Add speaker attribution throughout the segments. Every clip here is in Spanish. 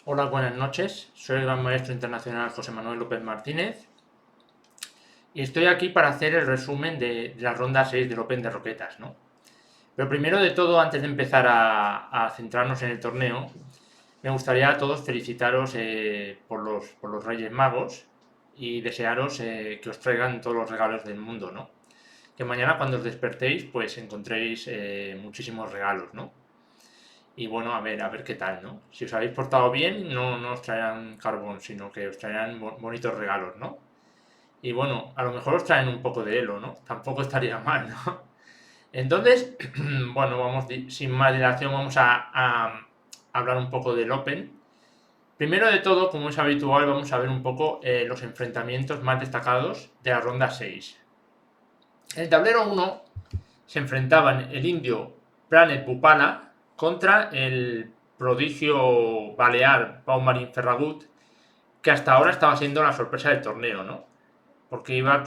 Speaker 1: Hola, buenas noches. Soy el Gran Maestro Internacional José Manuel López Martínez y estoy aquí para hacer el resumen de la ronda 6 del Open de Roquetas, ¿no? Pero primero de todo, antes de empezar a centrarnos en el torneo, me gustaría a todos felicitaros por los Reyes Magos y desearos que os traigan todos los regalos del mundo, ¿no? Que mañana cuando os despertéis, pues encontréis muchísimos regalos, ¿no? Y bueno, a ver qué tal, ¿no? Si os habéis portado bien, no os traerán carbón, sino que os traerán bonitos regalos, ¿no? Y bueno, a lo mejor os traen un poco de Elo, ¿no? Tampoco estaría mal, ¿no? Entonces, bueno, sin más dilación, vamos a hablar un poco del Open. Primero de todo, como es habitual, vamos a ver un poco los enfrentamientos más destacados de la ronda 6. En el tablero 1 se enfrentaban el indio Planet Bupala contra el prodigio balear Paumarin Ferragut, que hasta ahora estaba siendo la sorpresa del torneo, ¿no? Porque iba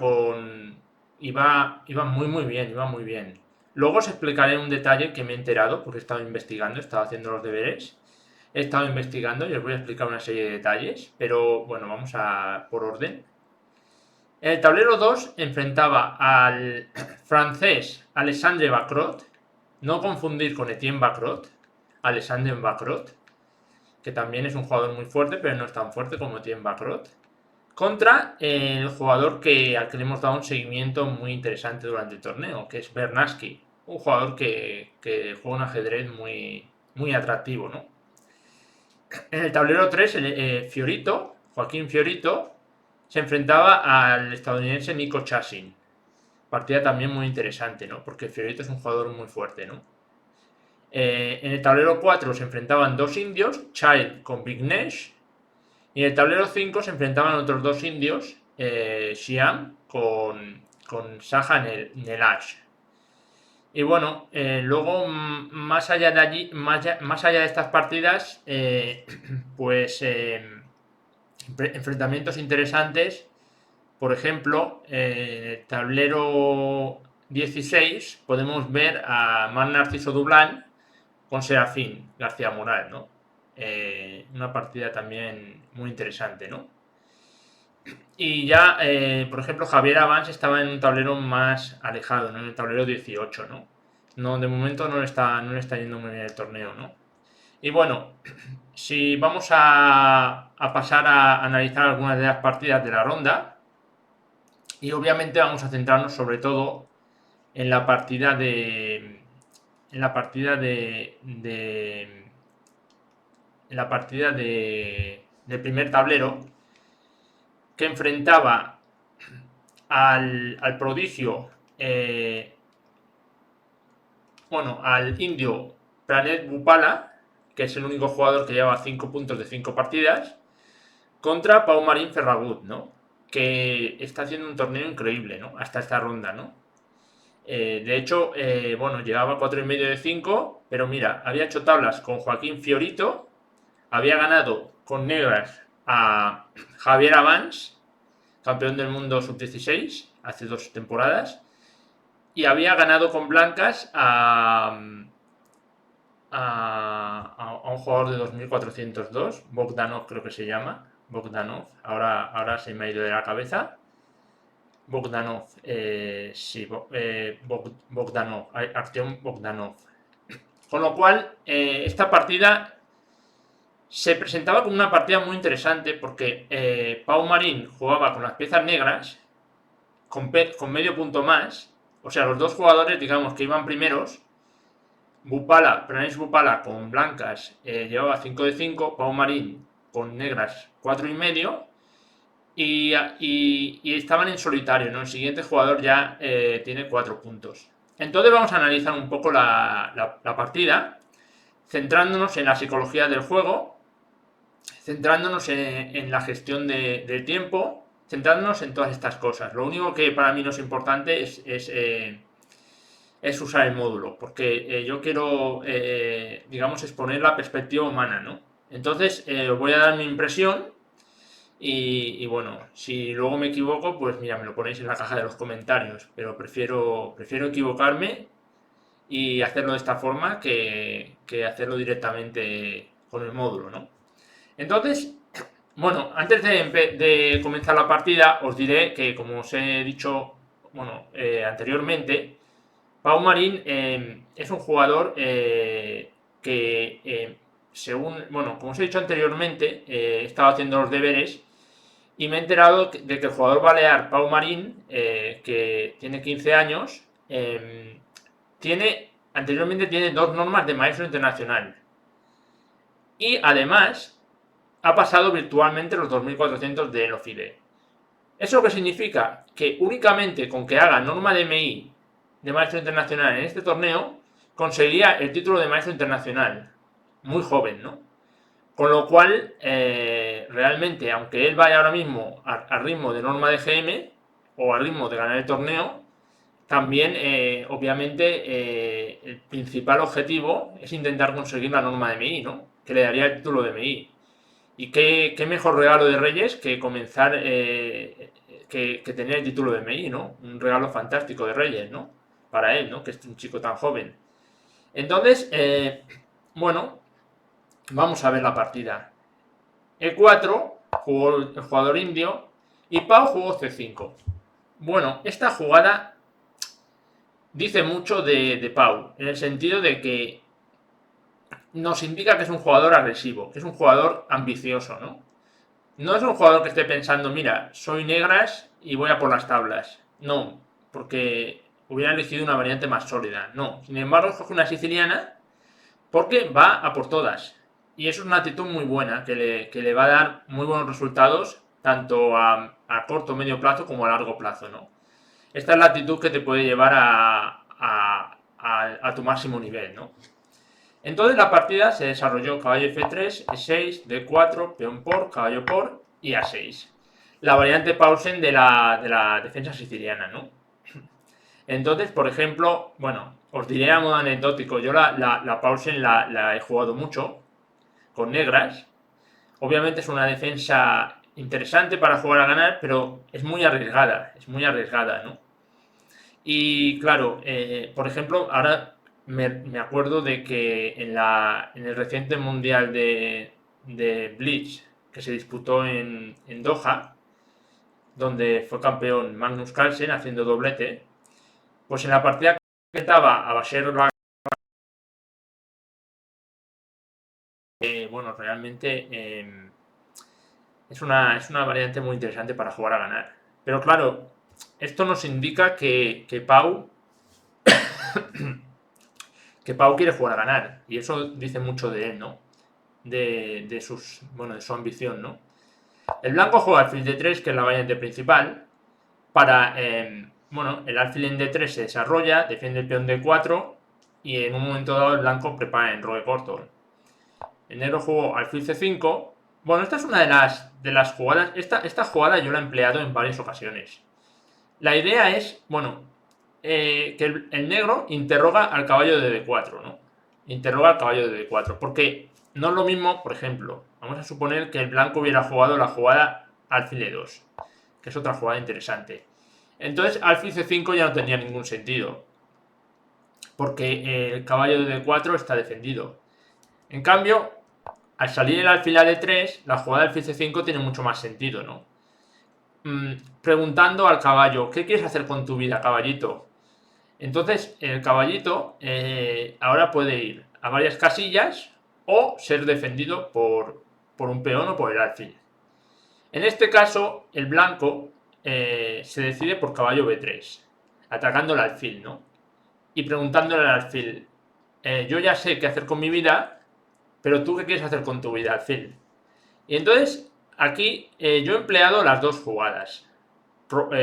Speaker 1: muy bien, iba muy bien. Luego os explicaré un detalle que me he enterado porque he estado investigando, he estado haciendo los deberes, he estado investigando y os voy a explicar una serie de detalles, pero bueno, vamos a por orden. En el tablero 2 enfrentaba al francés Alexandre Bacrot, no confundir con Etienne Bacrot, Alexandre Bacrot, que también es un jugador muy fuerte, pero no es tan fuerte como Etienne Bacrot, contra el jugador al que le hemos dado un seguimiento muy interesante durante el torneo, que es Bernaschi, un jugador que juega un ajedrez muy atractivo, ¿no? En el tablero 3, Joaquín Fiorito, se enfrentaba al estadounidense Nico Chassin. Partida también muy interesante, ¿no? Porque Fiorito es un jugador muy fuerte, ¿no? En el tablero 4 se enfrentaban dos indios, Child con Vignesh. Y en el tablero 5 se enfrentaban otros dos indios, Xiam con Saja Nelash. Y bueno, luego más allá de allí, más allá de estas partidas, pues enfrentamientos interesantes. Por ejemplo, en el tablero 16 podemos ver a Mar Narciso Dublán con Serafín García Moral, ¿no? Una partida también muy interesante, ¿no? Y ya, por ejemplo, Javier Avance estaba en un tablero más alejado, ¿no? En el tablero 18, ¿no? No, de momento no le está yendo muy bien el torneo, ¿no? Y bueno, si vamos a pasar a analizar algunas de las partidas de la ronda, y obviamente vamos a centrarnos sobre todo en la partida de. En la partida en la partida del primer tablero, que enfrentaba al prodigio, bueno, al indio Pranet Bupala, que es el único jugador que lleva 5 puntos de 5 partidas, contra Pau Marín Ferragut, ¿no? Que está haciendo un torneo increíble, ¿no? Hasta esta ronda, ¿no? De hecho, bueno, llegaba 4,5 de 5, pero mira, había hecho tablas con Joaquín Fiorito, había ganado con negras a Javier Avance, campeón del mundo sub-16, hace 2 temporadas, y había ganado con blancas a un jugador de 2402, Bogdanov creo que se llama, Bogdanov, ahora se me ha ido de la cabeza. Bogdanov, sí, Bogdanov, Artyom Bogdanov. Con lo cual, esta partida se presentaba como una partida muy interesante porque Pau Marín jugaba con las piezas negras, con medio punto más, o sea, los dos jugadores, digamos, que iban primeros, Pranesh Bupala con blancas llevaba 5 de 5, Pau Marín con negras 4,5, y estaban en solitario, ¿no? El siguiente jugador ya tiene 4 puntos. Entonces vamos a analizar un poco la partida, centrándonos en la psicología del juego, centrándonos en la gestión del tiempo, centrándonos en todas estas cosas. Lo único que para mí no es importante es usar el módulo, porque yo quiero, digamos, exponer la perspectiva humana, ¿no? Entonces, os voy a dar mi impresión y bueno, si luego me equivoco, pues mira, me lo ponéis en la caja de los comentarios, pero prefiero equivocarme y hacerlo de esta forma que hacerlo directamente con el módulo, ¿no? Entonces, bueno, antes de comenzar la partida, os diré que, como os he dicho, bueno, anteriormente, Pau Marín es un jugador que, según, bueno, como os he dicho anteriormente, he estado haciendo los deberes y me he enterado de que el jugador balear Pau Marín, que tiene 15 años, anteriormente tiene 2 normas de maestro internacional. Y además ha pasado virtualmente los 2400 de Elofide. ¿Eso qué significa? Que únicamente con que haga norma de MI de maestro internacional en este torneo, conseguiría el título de maestro internacional. Muy joven, ¿no? Con lo cual, realmente, aunque él vaya ahora mismo al ritmo de norma de GM o al ritmo de ganar el torneo, también, obviamente, el principal objetivo es intentar conseguir la norma de MI, ¿no? Que le daría el título de MI. Y qué mejor regalo de Reyes que comenzar, que tener el título de MI, ¿no? Un regalo fantástico de Reyes, ¿no? Para él, ¿no? Que es un chico tan joven. Entonces, bueno, vamos a ver la partida. E4 jugó el jugador indio y Pau jugó C5. Bueno, esta jugada dice mucho de Pau, en el sentido de que nos indica que es un jugador agresivo, que es un jugador ambicioso, ¿no? No es un jugador que esté pensando, mira, soy negras y voy a por las tablas. No, porque hubiera elegido una variante más sólida. No, sin embargo, coge una siciliana porque va a por todas. Y eso es una actitud muy buena, que le va a dar muy buenos resultados, tanto a corto o medio plazo como a largo plazo, ¿no? Esta es la actitud que te puede llevar a tu máximo nivel, ¿no? Entonces la partida se desarrolló caballo F3, E6, D4, peón por, caballo por y A6. La variante Paulsen de la defensa siciliana, ¿no? Entonces, por ejemplo, bueno, os diré a modo anecdótico, yo la Paulsen la he jugado mucho con negras. Obviamente es una defensa interesante para jugar a ganar, pero es muy arriesgada, ¿no? Y claro, por ejemplo, ahora me acuerdo de que en el reciente mundial de Bleach que se disputó en Doha, donde fue campeón Magnus Carlsen haciendo doblete, pues en la partida que estaba a Bashir, bueno, realmente es una variante muy interesante para jugar a ganar. Pero claro, esto nos indica que Pau quiere jugar a ganar. Y eso dice mucho de él, ¿no? De su ambición, ¿no? El blanco juega alfil d3, que es la variante principal. Bueno, el alfil en d3 se desarrolla, defiende el peón d4 y en un momento dado el blanco prepara el enroque corto. El negro jugó alfil c5. Bueno, esta es una de las jugadas. Esta jugada yo la he empleado en varias ocasiones. La idea es, bueno, que el negro interroga al caballo de d4, ¿no? Interroga al caballo de d4. Porque no es lo mismo, por ejemplo, vamos a suponer que el blanco hubiera jugado la jugada alfil e2, que es otra jugada interesante. Entonces alfil c5 ya no tendría ningún sentido, porque el caballo de d4 está defendido. En cambio, al salir el alfil a d3, la jugada alfil c5 tiene mucho más sentido, ¿no? Preguntando al caballo, ¿qué quieres hacer con tu vida, caballito? Entonces, el caballito ahora puede ir a varias casillas o ser defendido por un peón o por el alfil. En este caso, el blanco se decide por caballo b3, atacando el alfil, ¿no? Y preguntándole al alfil, yo ya sé qué hacer con mi vida, pero tú qué quieres hacer con tu vida, alfil. Y entonces, aquí yo he empleado las dos jugadas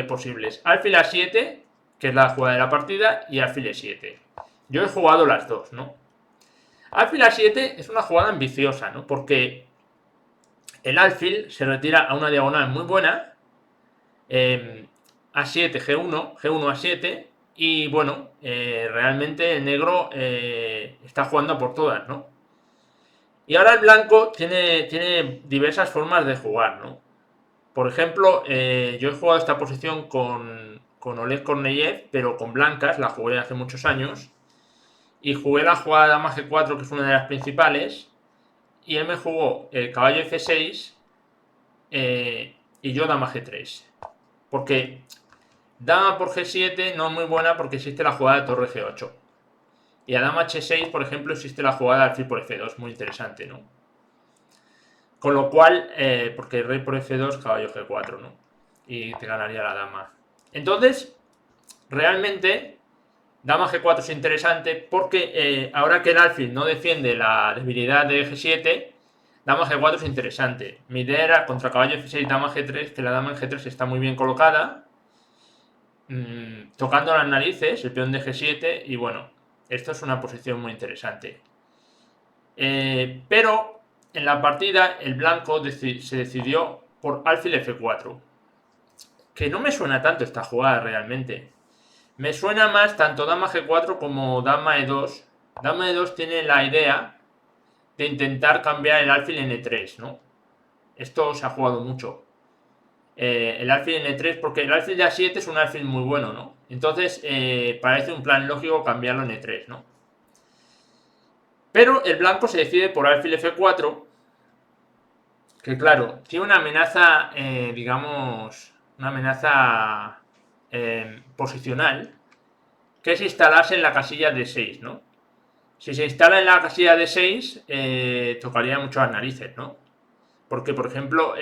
Speaker 1: posibles. Alfil a7, que es la jugada de la partida, y alfil e7. Yo he jugado las dos, ¿no? Alfil a7 es una jugada ambiciosa, ¿no? Porque el alfil se retira a una diagonal muy buena, a7, G1, G1 a 7, y bueno, realmente el negro está jugando por todas, ¿no? Y ahora el blanco tiene diversas formas de jugar, ¿no? Por ejemplo, yo he jugado esta posición con Oleg Korneyev, pero con blancas, la jugué hace muchos años. Y jugué la jugada dama G4, que es una de las principales. y él me jugó el caballo F6 y yo dama G3. Porque dama por G7 no es muy buena porque existe la jugada de torre G8. Y a dama H6, por ejemplo, existe la jugada de alfil por F2, muy interesante, ¿no? Con lo cual, porque rey por F2, caballo G4, ¿no? Y te ganaría la dama. Entonces, realmente, dama G4 es interesante porque ahora que el alfil no defiende la debilidad de G7, dama G4 es interesante. Mi idea era contra caballo F6, dama G3, que la dama en G3 está muy bien colocada, tocando las narices, el peón de G7, y bueno, esto es una posición muy interesante. Pero en la partida el blanco se decidió por alfil F4, que no me suena tanto esta jugada realmente. Me suena más tanto dama G4 como dama E2. Dama E2 tiene la idea de intentar cambiar el alfil en E3, ¿no? Esto se ha jugado mucho. El alfil en E3, porque el alfil de A7 es un alfil muy bueno, ¿no? Entonces parece un plan lógico cambiarlo en E3, ¿no? Pero el blanco se decide por alfil F4, que claro, tiene una amenaza, digamos, una amenaza posicional, que es instalarse en la casilla de 6, ¿no? Si se instala en la casilla de 6, tocaría mucho las narices, ¿no? Porque, por ejemplo,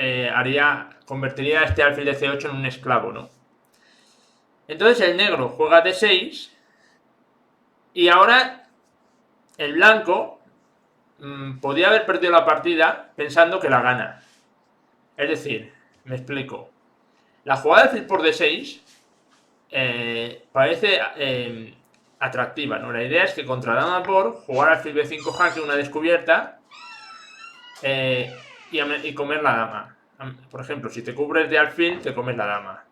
Speaker 1: convertiría este alfil de C8 en un esclavo, ¿no? Entonces el negro juega D6 y ahora el blanco podía haber perdido la partida pensando que la gana. Es decir, me explico. La jugada de alfil por D6 parece atractiva, ¿no? La idea es que contra dama por jugar alfil B5 jaque, una descubierta, y comer la dama. Por ejemplo, si te cubres de alfil, te comes la dama.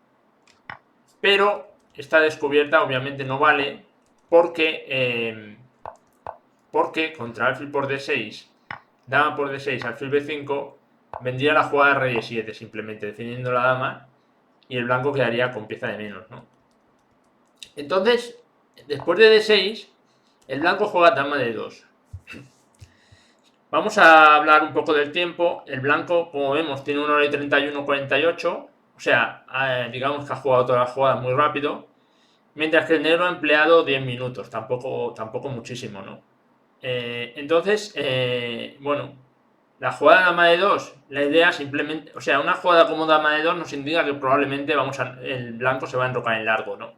Speaker 1: Pero esta descubierta obviamente no vale porque contra alfil por D6, dama por D6, alfil B5, vendría la jugada de rey E7 simplemente defendiendo la dama y el blanco quedaría con pieza de menos, ¿no? Entonces, después de D6, el blanco juega dama de 2. Vamos a hablar un poco del tiempo. El blanco, como vemos, tiene 1 hora y 31:48. O sea, digamos que ha jugado toda la jugada muy rápido. Mientras que el negro ha empleado 10 minutos. Tampoco muchísimo, ¿no? Entonces, bueno, la jugada dama de 2, la idea simplemente... O sea, una jugada como dama de 2 nos indica que probablemente el blanco se va a enrocar en largo, ¿no?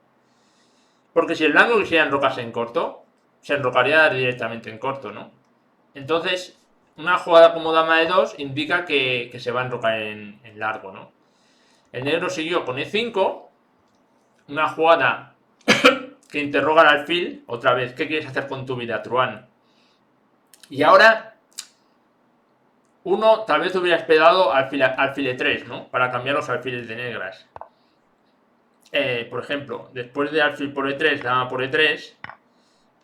Speaker 1: Porque si el blanco quisiera enrocarse en corto, se enrocaría directamente en corto, ¿no? Entonces, una jugada como dama de 2 indica que se va a enrocar en largo, ¿no? El negro siguió con E5, una jugada que interroga al alfil, otra vez, ¿qué quieres hacer con tu vida, Truán? Y ahora, uno tal vez hubiera esperado alfil E3, ¿no? Para cambiar los alfiles de negras. Por ejemplo, después de alfil por E3, dama por E3,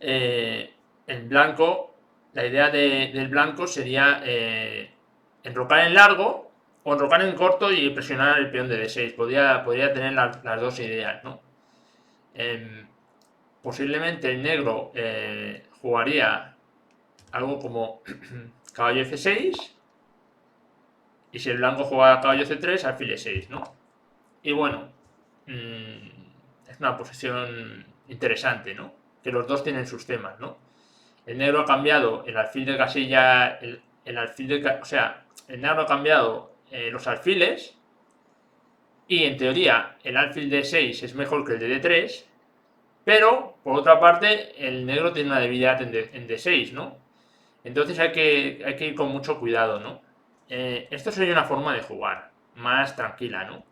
Speaker 1: el blanco, la idea del blanco sería enrocar en largo o enrocar en corto y presionar el peón de D6. Podría tener las dos ideas, ¿no? Posiblemente el negro jugaría algo como caballo F6 y si el blanco juega caballo C3, alfil E6, ¿no? Y bueno, es una posición interesante, ¿no? Que los dos tienen sus temas, ¿no? El negro ha cambiado el alfil de casilla, o sea, el negro ha cambiado los alfiles y en teoría el alfil de 6 es mejor que el de D3, pero por otra parte el negro tiene una debilidad en D6, ¿no? Entonces hay que ir con mucho cuidado, ¿no? Esto sería una forma de jugar más tranquila, ¿no?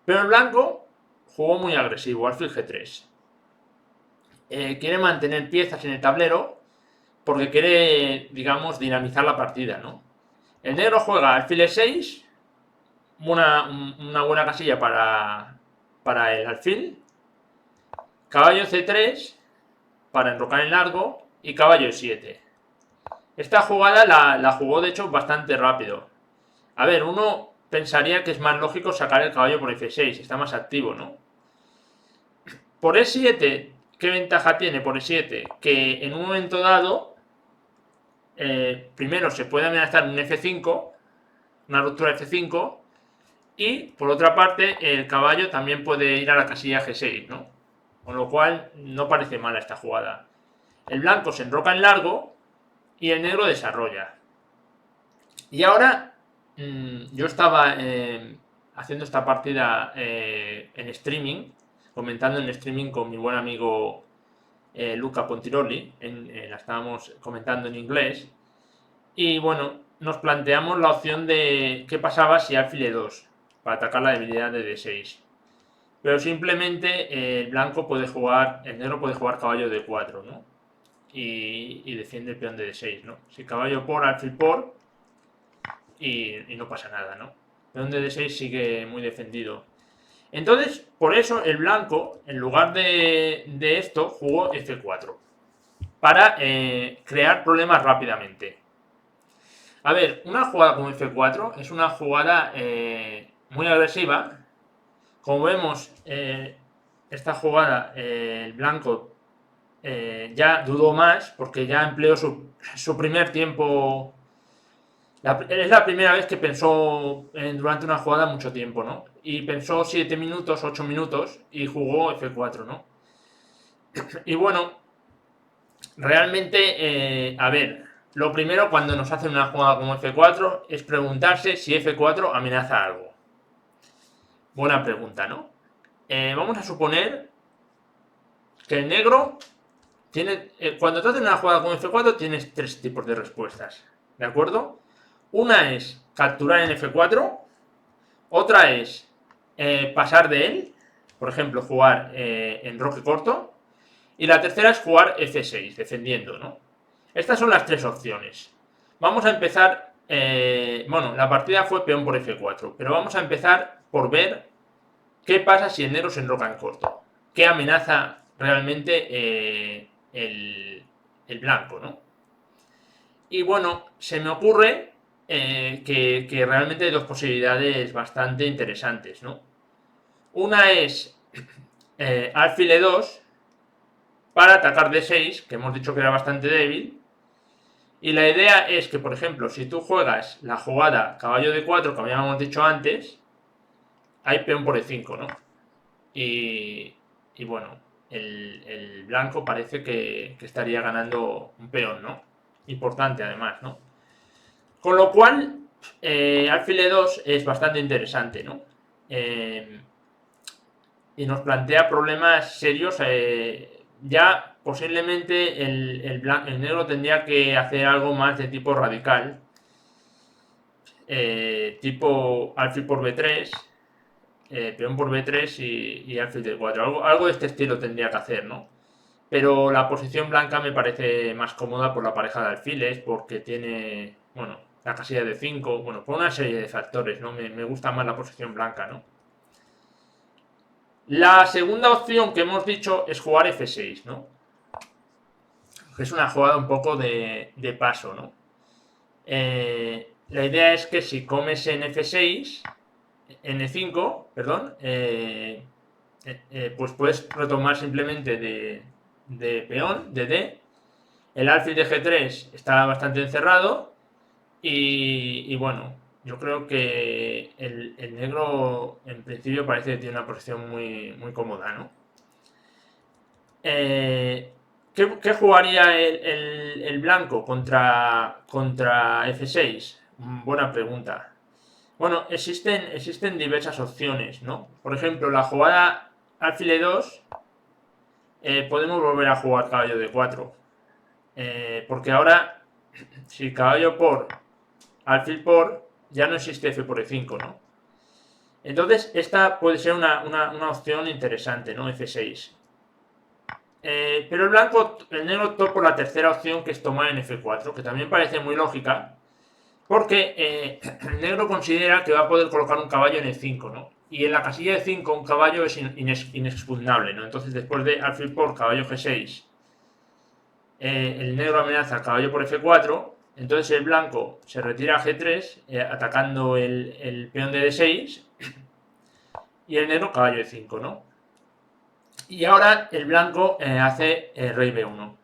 Speaker 1: Pero el blanco jugó muy agresivo, alfil G3. Quiere mantener piezas en el tablero porque quiere, digamos, dinamizar la partida, ¿no? El negro juega alfil E6, una buena casilla para el alfil, caballo C3 para enrocar en largo y caballo E7. Esta jugada la jugó de hecho bastante rápido. A ver, uno pensaría que es más lógico sacar el caballo por F6, está más activo, ¿no? Por E7, ¿qué ventaja tiene por E7? Que en un momento dado primero se puede amenazar un F5, una ruptura F5, y por otra parte el caballo también puede ir a la casilla G6, ¿no? Con lo cual no parece mala esta jugada. El blanco se enroca en largo y el negro desarrolla. Y ahora yo estaba haciendo esta partida en streaming, comentando en streaming con mi buen amigo Luca Pontiroli, la estábamos comentando en inglés, y bueno, nos planteamos la opción de qué pasaba si alfil E2 para atacar la debilidad de D6. Pero simplemente el blanco puede jugar, el negro puede jugar caballo D4, ¿no? Y defiende el peón de D6, ¿no? Si caballo por, alfil por, y no pasa nada, ¿no? El peón de D6 sigue muy defendido. Entonces, por eso el blanco, en lugar de esto, jugó F4 para crear problemas rápidamente. A ver, una jugada como F4 es una jugada muy agresiva. Como vemos, esta jugada el blanco ya dudó más porque ya empleó su primer tiempo. Es la primera vez que pensó durante una jugada mucho tiempo, ¿no? Y pensó 7 minutos, 8 minutos y jugó F4, ¿no? Y bueno, realmente, a ver, lo primero cuando nos hacen una jugada como F4 es preguntarse si F4 amenaza algo. Buena pregunta, ¿no? Vamos a suponer que el negro tiene... cuando te hacen una jugada con F4 tienes tres tipos de respuestas, ¿de acuerdo? Una es capturar en F4, otra es pasar de él, por ejemplo, jugar en roque corto, y la tercera es jugar F6, defendiendo, ¿no? Estas son las tres opciones. Vamos a empezar... bueno, la partida fue peón por F4, pero vamos a empezar por ver qué pasa si el negro se enroca en corto. ¿Qué amenaza realmente el blanco, ¿no? Y bueno, se me ocurre que realmente hay dos posibilidades bastante interesantes, ¿no? Una es alfil E2 para atacar D6, que hemos dicho que era bastante débil. Y la idea es que, por ejemplo, si tú juegas la jugada caballo D4, como ya hemos dicho antes, hay peón por E5, ¿no? Y bueno, el blanco parece que estaría ganando un peón, ¿no? Importante además, ¿no? Con lo cual, alfil E2 es bastante interesante, ¿no? Y nos plantea problemas serios. Ya posiblemente el negro tendría que hacer algo más de tipo radical. Tipo alfil por B3, peón por B3 y alfil D4. Algo de este estilo tendría que hacer, ¿no? Pero la posición blanca me parece más cómoda por la pareja de alfiles, porque tiene, bueno, la casilla de 5, bueno, por una serie de factores, ¿no? Me gusta más la posición blanca, ¿no? La segunda opción que hemos dicho es jugar F6, ¿no? Que es una jugada un poco de paso, ¿no? La idea es que si comes en F6, N5, perdón, pues puedes retomar simplemente de peón, de D. El alfil de G3 está bastante encerrado y bueno, yo creo que el negro en principio parece que tiene una posición muy, muy cómoda, ¿no? ¿Qué jugaría el blanco contra F6? Buena pregunta. Bueno, existen diversas opciones, ¿no? Por ejemplo, la jugada alfil E2, podemos volver a jugar caballo D4. Porque ahora, si caballo por, alfil por, ya no existe F por E5, ¿no? Entonces, esta puede ser una opción interesante, ¿no? F6. Pero el negro optó por la tercera opción, que es tomar en F4, que también parece muy lógica, porque el negro considera que va a poder colocar un caballo en E5, ¿no? Y en la casilla de 5 un caballo es inexpugnable, ¿no? Entonces, después de alfil por, caballo G6, el negro amenaza caballo por F4, entonces el blanco se retira a G3, atacando el peón de D6, y el negro caballo E5, ¿no? Y ahora el blanco hace rey B1.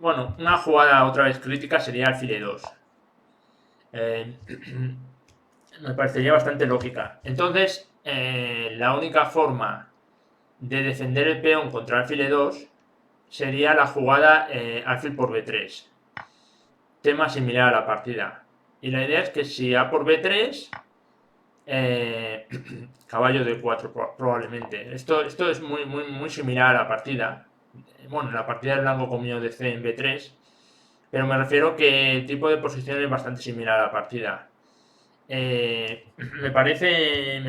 Speaker 1: Bueno, una jugada otra vez crítica sería alfil e2. Me parecería bastante lógica. Entonces, la única forma de defender el peón contra alfil e2 sería la jugada alfil por b3. Tema similar a la partida. Y la idea es que si a por b3, caballo d4 probablemente. Esto es muy similar a la partida. Bueno, la partida del blanco comió de c en b3. Pero me refiero que el tipo de posición es bastante similar a la partida. Me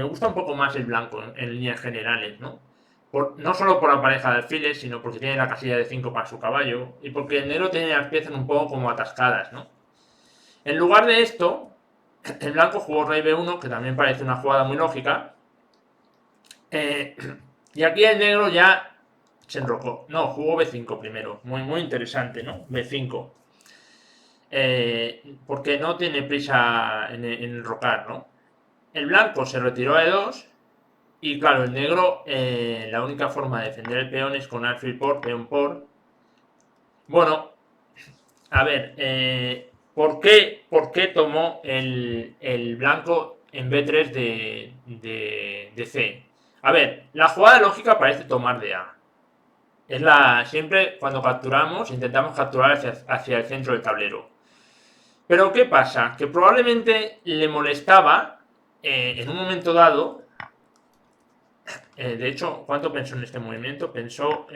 Speaker 1: gusta un poco más el blanco en líneas generales, ¿no? No solo por la pareja de alfiles, sino porque tiene la casilla de 5 para su caballo y porque el negro tiene las piezas un poco como atascadas, ¿no? En lugar de esto, el blanco jugó rey b1, que también parece una jugada muy lógica. Y aquí el negro ya se enrocó. No, jugó b5 primero. Muy interesante, ¿no? b5. Porque no tiene prisa en enrocar, ¿no? El blanco se retiró a e2 y claro, el negro, la única forma de defender el peón es con alfil por, peón por. Bueno, a ver, ¿por qué tomó el blanco en b3 de c? A ver, la jugada lógica parece tomar de a. Siempre cuando capturamos, intentamos capturar hacia el centro del tablero. Pero ¿qué pasa? Que probablemente le molestaba, en un momento dado, de hecho, ¿cuánto pensó en este movimiento? Pensó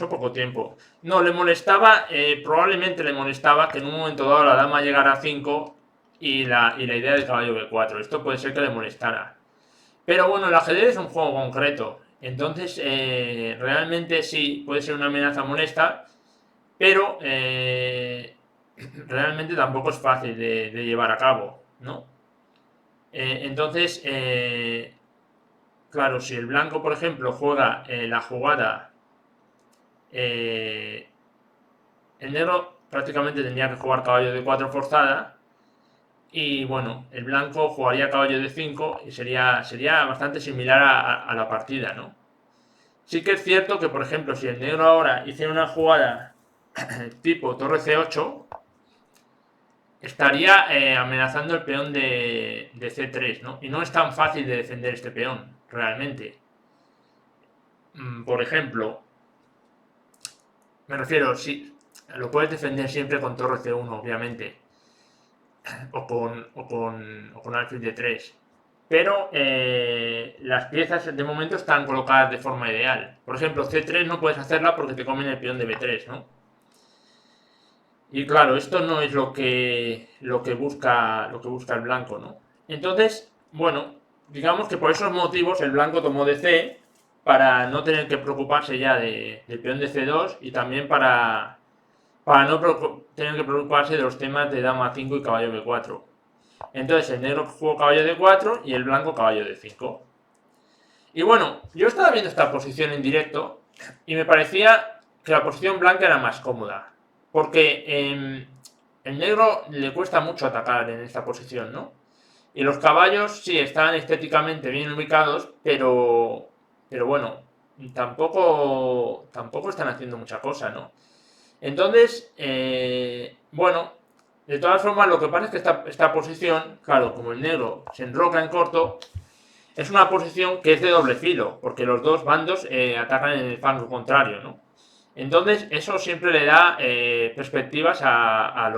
Speaker 1: poco tiempo. No, le molestaba, probablemente le molestaba que en un momento dado la dama llegara a 5 y la idea del caballo b4. Esto puede ser que le molestara. Pero bueno, el ajedrez es un juego concreto. Entonces, realmente sí, puede ser una amenaza molesta, pero realmente tampoco es fácil de llevar a cabo, ¿no? Entonces, claro, si el blanco, por ejemplo, juega la jugada, el negro prácticamente tendría que jugar caballo de 4 forzada, y bueno, el blanco jugaría caballo de 5 y sería bastante similar a la partida, ¿no? Sí que es cierto que, por ejemplo, si el negro ahora hiciera una jugada tipo torre c8, estaría amenazando el peón de c3, ¿no? Y no es tan fácil de defender este peón, realmente. Por ejemplo, me refiero, sí, lo puedes defender siempre con torre c1, obviamente, o con alfil d3. Pero las piezas de momento están colocadas de forma ideal. Por ejemplo, c3 no puedes hacerla porque te comen el peón de b3, ¿no? Y claro, esto no es lo que busca el blanco, ¿no? Entonces, bueno, digamos que por esos motivos el blanco tomó de C para no tener que preocuparse ya del peón de C2 y también para no tener que preocuparse de los temas de dama 5 y caballo B4. Entonces el negro jugó caballo D4 y el blanco caballo D5. Y bueno, yo estaba viendo esta posición en directo y me parecía que la posición blanca era más cómoda. Porque el negro le cuesta mucho atacar en esta posición, ¿no? Y los caballos sí están estéticamente bien ubicados, pero bueno, tampoco están haciendo mucha cosa, ¿no? Entonces, bueno, de todas formas lo que pasa es que esta posición, claro, como el negro se enroca en corto, es una posición que es de doble filo, porque los dos bandos atacan en el flanco contrario, ¿no? Entonces, eso siempre le da perspectivas a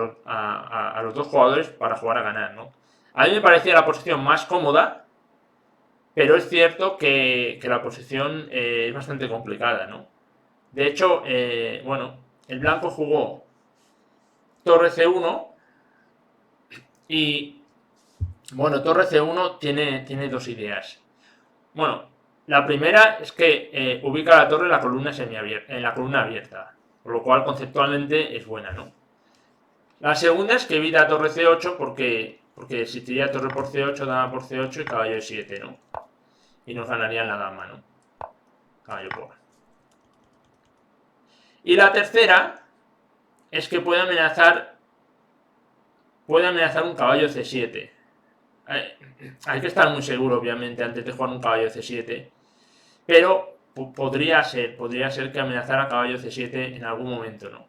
Speaker 1: los dos jugadores para jugar a ganar, ¿no? A mí me parecía la posición más cómoda, pero es cierto que la posición es bastante complicada, ¿no? De hecho, bueno, el blanco jugó torre c1 y, bueno, torre c1 tiene dos ideas. Bueno, la primera es que ubica la torre en la columna abierta, por lo cual conceptualmente es buena, ¿no? La segunda es que evita torre c8 porque existiría torre por c8, dama por c8 y caballo e7, ¿no? Y nos ganarían la dama, ¿no? Caballo por. Y la tercera es que puede amenazar un caballo c7. Hay que estar muy seguro, obviamente, antes de jugar un caballo c7. Pero podría ser que amenazara caballo C7 en algún momento, ¿no?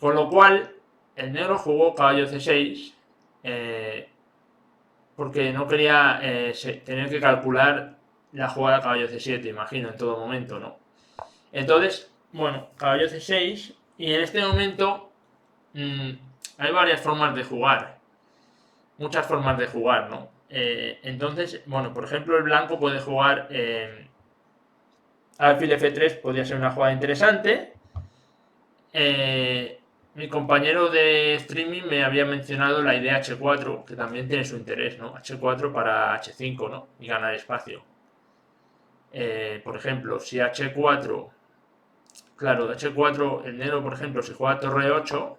Speaker 1: Con lo cual, el negro jugó caballo C6 porque no quería tener que calcular la jugada caballo C7, imagino, en todo momento, ¿no? Entonces, bueno, caballo C6 y en este momento hay varias formas de jugar, muchas formas de jugar, ¿no? Entonces, bueno, por ejemplo, el blanco puede jugar alfil F3, podría ser una jugada interesante. Mi compañero de streaming me había mencionado la idea H4, que también tiene su interés, ¿no? H4 para H5, ¿no? Y ganar espacio. Por ejemplo, si H4, claro, H4, el negro, por ejemplo, si juega torre 8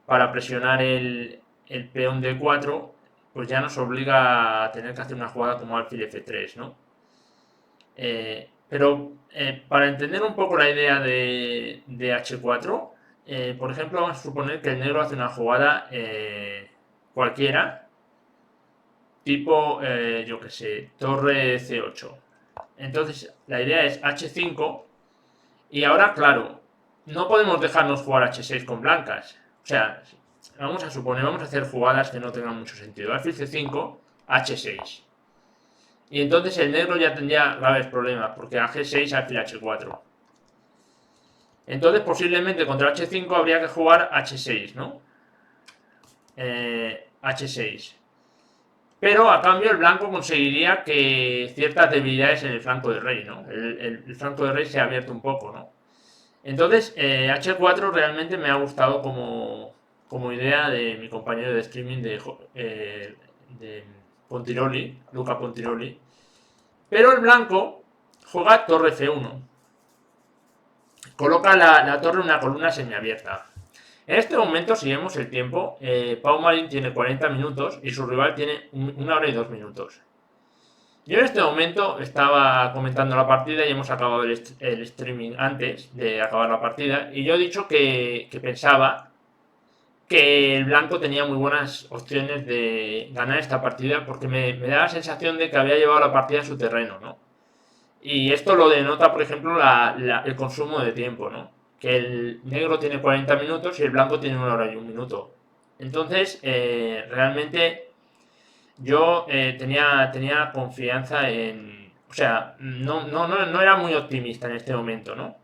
Speaker 1: para presionar el peón D4, pues ya nos obliga a tener que hacer una jugada como alfil F3, ¿no? Pero para entender un poco la idea de H4, por ejemplo, vamos a suponer que el negro hace una jugada cualquiera, tipo, yo que sé, torre C8. Entonces, la idea es H5 y ahora, claro, no podemos dejarnos jugar H6 con blancas. O sea, vamos a suponer, vamos a hacer jugadas que no tengan mucho sentido. Alfil C5, H6. Y entonces el negro ya tendría graves problemas, porque a G6 alfil H4. Entonces posiblemente contra H5 habría que jugar H6, ¿no? H6. Pero a cambio el blanco conseguiría que ciertas debilidades en el flanco de rey, ¿no? El flanco de rey se ha abierto un poco, ¿no? Entonces H4 realmente me ha gustado como idea de mi compañero de streaming de Pontiroli, Luca Pontiroli. Pero el blanco juega torre C1. Coloca la torre en una columna semiabierta. En este momento, si vemos el tiempo, Pau Marín tiene 40 minutos y su rival tiene 1 hora y 2 minutos. Yo en este momento estaba comentando la partida y hemos acabado el streaming antes de acabar la partida. Y yo he dicho que pensaba que el blanco tenía muy buenas opciones de ganar esta partida porque me da la sensación de que había llevado la partida a su terreno, ¿no? Y esto lo denota, por ejemplo, el consumo de tiempo, ¿no? Que el negro tiene 40 minutos y el blanco tiene 1 hora y 1 minuto. Entonces, realmente yo tenía confianza en... O sea, no era muy optimista en este momento, ¿no?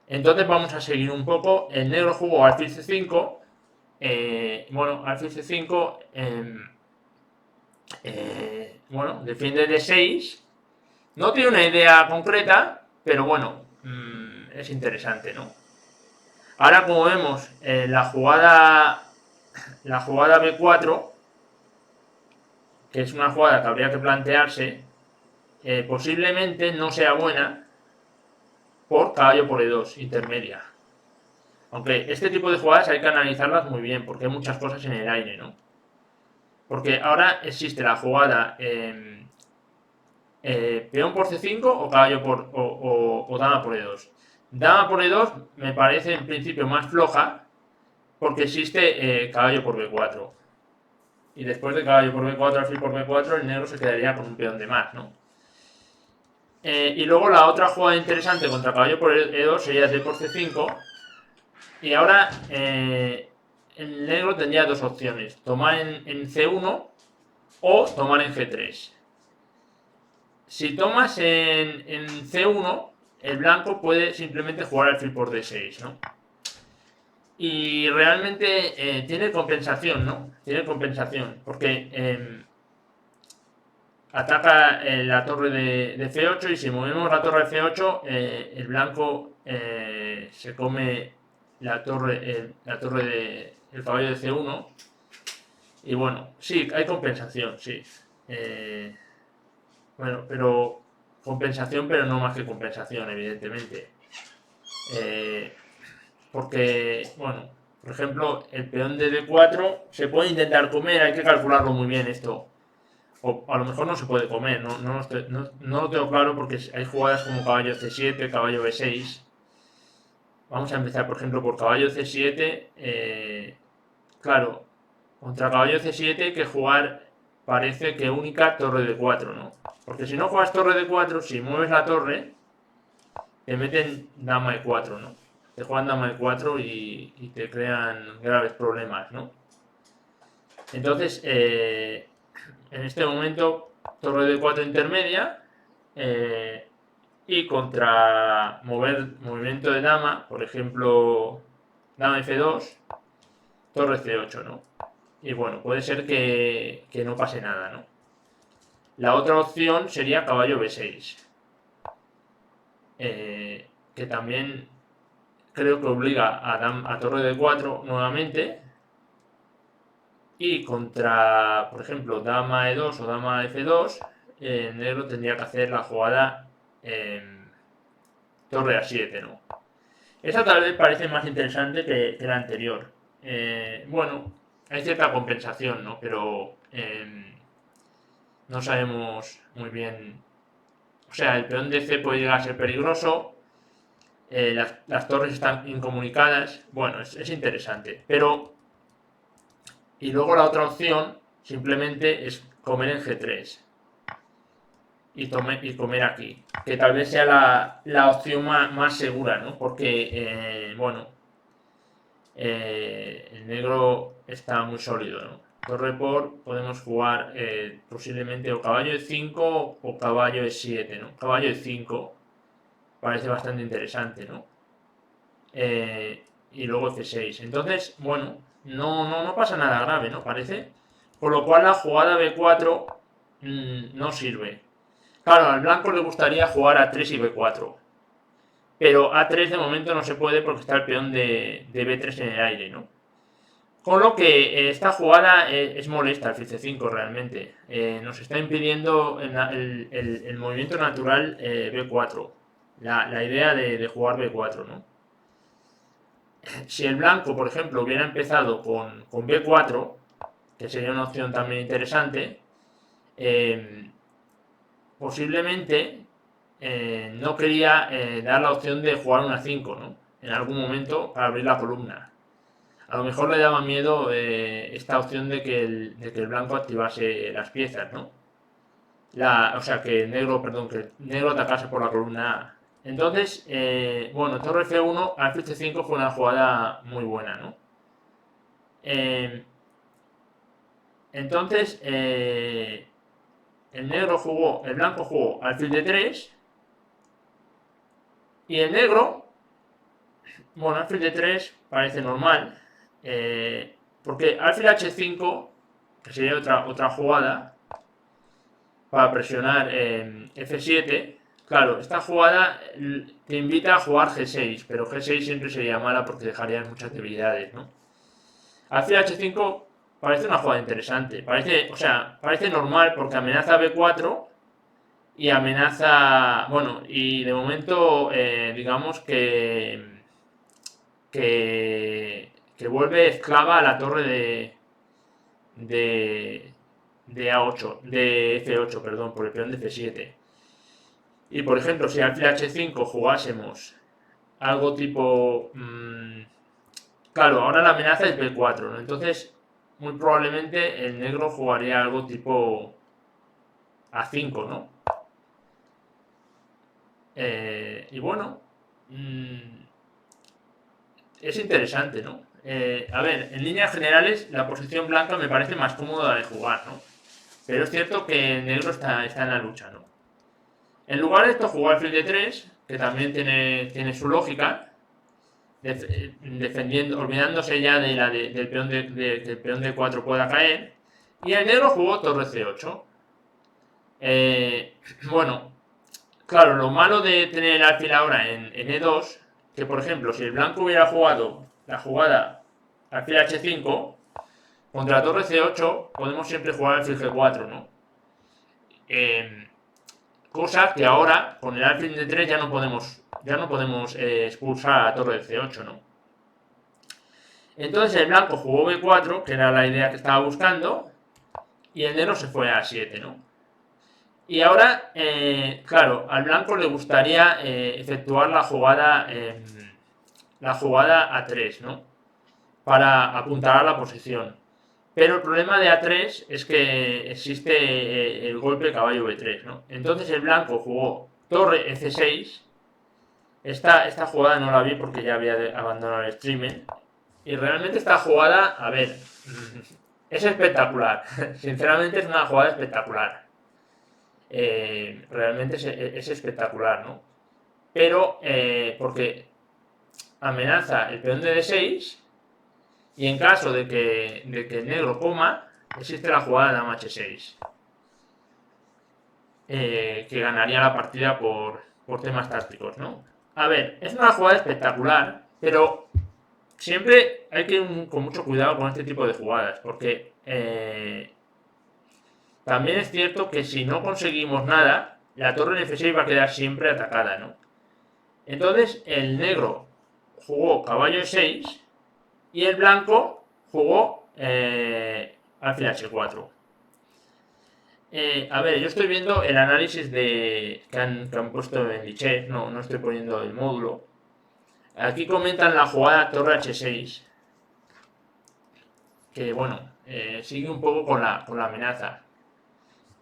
Speaker 1: Entonces vamos a seguir un poco. El negro jugó alfil C5. Bueno, alfil C5... bueno, defiende D6. No tiene una idea concreta, pero bueno, es interesante, ¿no? Ahora, como vemos, la jugada B4, que es una jugada que habría que plantearse, posiblemente no sea buena por caballo por E2, intermedia. Aunque este tipo de jugadas hay que analizarlas muy bien, porque hay muchas cosas en el aire, ¿no? Porque ahora existe la jugada peón por C5 o caballo o dama por E2. Dama por E2 me parece en principio más floja porque existe caballo por B4. Y después de caballo por B4, alfil por B4, el negro se quedaría con un peón de más, ¿no? Y luego la otra jugada interesante contra caballo por E2 sería D por C5. Y ahora el negro tendría dos opciones: tomar en C1 o tomar en G3. Si tomas en C1, el blanco puede simplemente jugar alfil por D6, ¿no? Y realmente tiene compensación, ¿no? Tiene compensación, porque ataca la torre de C8 y si movemos la torre de C8, el blanco se come la torre el caballo de C1. Y bueno, sí, hay compensación, sí. Bueno, pero compensación, pero no más que compensación, evidentemente. Porque, bueno, por ejemplo, el peón de D4 se puede intentar comer, hay que calcularlo muy bien esto. O a lo mejor no se puede comer, no lo tengo claro porque hay jugadas como caballo C7, caballo B6. Vamos a empezar, por ejemplo, por caballo C7. Claro, contra caballo C7 hay que jugar parece que única torre de 4, ¿no? Porque si no juegas torre de 4, si mueves la torre, te meten dama de 4, ¿no? Te juegan dama de 4 y te crean graves problemas, ¿no? Entonces, en este momento, torre de 4 intermedia, y contra movimiento de dama, por ejemplo, dama F2, torre C8, ¿no? Y bueno, puede ser que no pase nada, ¿no? La otra opción sería caballo B6, que también creo que obliga a torre de 4 nuevamente. Y contra, por ejemplo, dama E2 o dama F2, negro tendría que hacer la jugada torre A7, ¿no? Esta tal vez parece más interesante que la anterior. Bueno, hay cierta compensación, ¿no? Pero no sabemos muy bien. O sea, el peón de C puede llegar a ser peligroso. Las torres están incomunicadas. Bueno, es interesante. Pero. Y luego la otra opción simplemente es comer en G3. Y comer aquí. Que tal vez sea la opción más segura, ¿no? Porque, bueno, el negro está muy sólido, ¿no? Torre por, podemos jugar posiblemente o caballo de 5 o caballo de 7, ¿no? Caballo de 5 parece bastante interesante, ¿no? Y luego F6. Entonces, bueno, no pasa nada grave, ¿no? Parece. Por lo cual la jugada B4 no sirve. Claro, al blanco le gustaría jugar a 3 y B4. Pero A3 de momento no se puede porque está el peón de B3 en el aire, ¿no? Con lo que esta jugada es molesta, el fil C5 realmente. Nos está impidiendo el movimiento natural B4. La idea de jugar B4, ¿no? Si el blanco, por ejemplo, hubiera empezado con B4, que sería una opción también interesante, posiblemente no quería dar la opción de jugar una 5, ¿no? En algún momento para abrir la columna. A lo mejor le daba miedo esta opción de que el blanco activase las piezas, ¿no? O sea, que el negro, perdón, que el negro atacase por la columna A. Entonces, bueno, torre F1, alfil C5 fue una jugada muy buena, ¿no? Entonces, el blanco jugó alfil D3 y el negro, bueno, alfil D3 parece normal, porque alfil H5, que sería otra jugada para presionar F7, claro, esta jugada te invita a jugar G6, pero G6 siempre sería mala porque dejarías muchas debilidades, ¿no? Alfil H5 parece una jugada interesante, parece normal porque amenaza B4 y amenaza, bueno, y de momento digamos que vuelve esclava a la torre de A8, de F8, perdón, por el peón de F7. Y por ejemplo, si alfil H5 jugásemos algo tipo... claro, ahora la amenaza es B4, ¿no? Entonces, muy probablemente el negro jugaría algo tipo A5, ¿no? Y bueno, es interesante, ¿no? A ver, en líneas generales, la posición blanca me parece más cómoda de jugar, ¿no? Pero es cierto que el negro está en la lucha, ¿no? En lugar de esto, jugar alfil D3, que también tiene su lógica, defendiendo, olvidándose ya del peón que el peón D4 pueda caer. Y el negro jugó torre C8. Bueno, claro, lo malo de tener el alfil ahora en E2, que por ejemplo, si el blanco hubiera jugado la jugada alfil H5, contra la torre C8 podemos siempre jugar alfil G4, ¿no? Cosa que ahora, con el alfil D3 ya no podemos expulsar a la torre de C8, ¿no? Entonces el blanco jugó B4, que era la idea que estaba buscando, y el negro se fue a 7, ¿no? Y ahora, claro, al blanco le gustaría efectuar la jugada A3, ¿no? Para apuntar a la posición. Pero el problema de A3 es que existe el golpe caballo B3, ¿no? Entonces el blanco jugó torre F6. Esta jugada no la vi porque ya había abandonado el streamer. Y realmente esta jugada, a ver, es espectacular. Sinceramente es una jugada espectacular. Realmente es espectacular, ¿no? Pero porque amenaza el peón de D6 y en caso de que el negro coma, existe la jugada de dama H6. Que ganaría la partida por temas tácticos, ¿no? A ver, es una jugada espectacular, pero siempre hay que ir con mucho cuidado con este tipo de jugadas, porque también es cierto que si no conseguimos nada, la torre en F6 va a quedar siempre atacada, ¿no? Entonces el negro jugó caballo E6 y el blanco jugó alfil H4. A ver, yo estoy viendo el análisis que han puesto en Lichess, no estoy poniendo el módulo. Aquí comentan la jugada torre H6, que bueno, sigue un poco con la amenaza.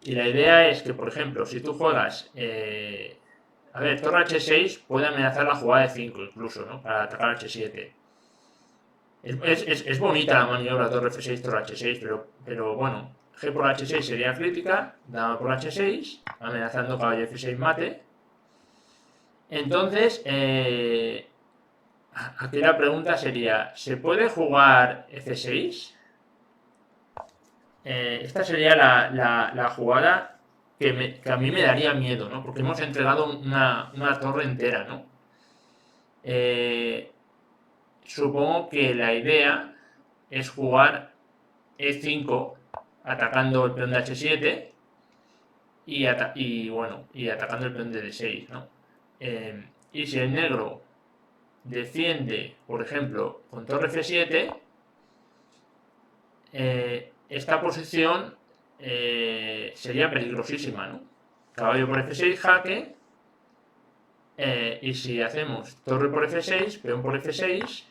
Speaker 1: Y la idea es que, por ejemplo, si tú juegas... a ver, torre H6 puede amenazar la jugada de 5 incluso, ¿no? Para atacar H7. Es bonita la maniobra torre F6, torre H6, pero bueno, G por H6 sería crítica, dama por H6, amenazando caballo F6 mate. Entonces, aquí la pregunta sería, ¿se puede jugar F6? Esta sería la jugada que a mí me daría miedo, ¿no? Porque hemos entregado una torre entera, ¿no? Supongo que la idea es jugar E5 atacando el peón de H7 y atacando el peón de D6, ¿no? Y si el negro defiende, por ejemplo, con torre F7, esta posición sería peligrosísima, ¿no? Caballo por F6, jaque. Y si hacemos torre por F6, peón por F6,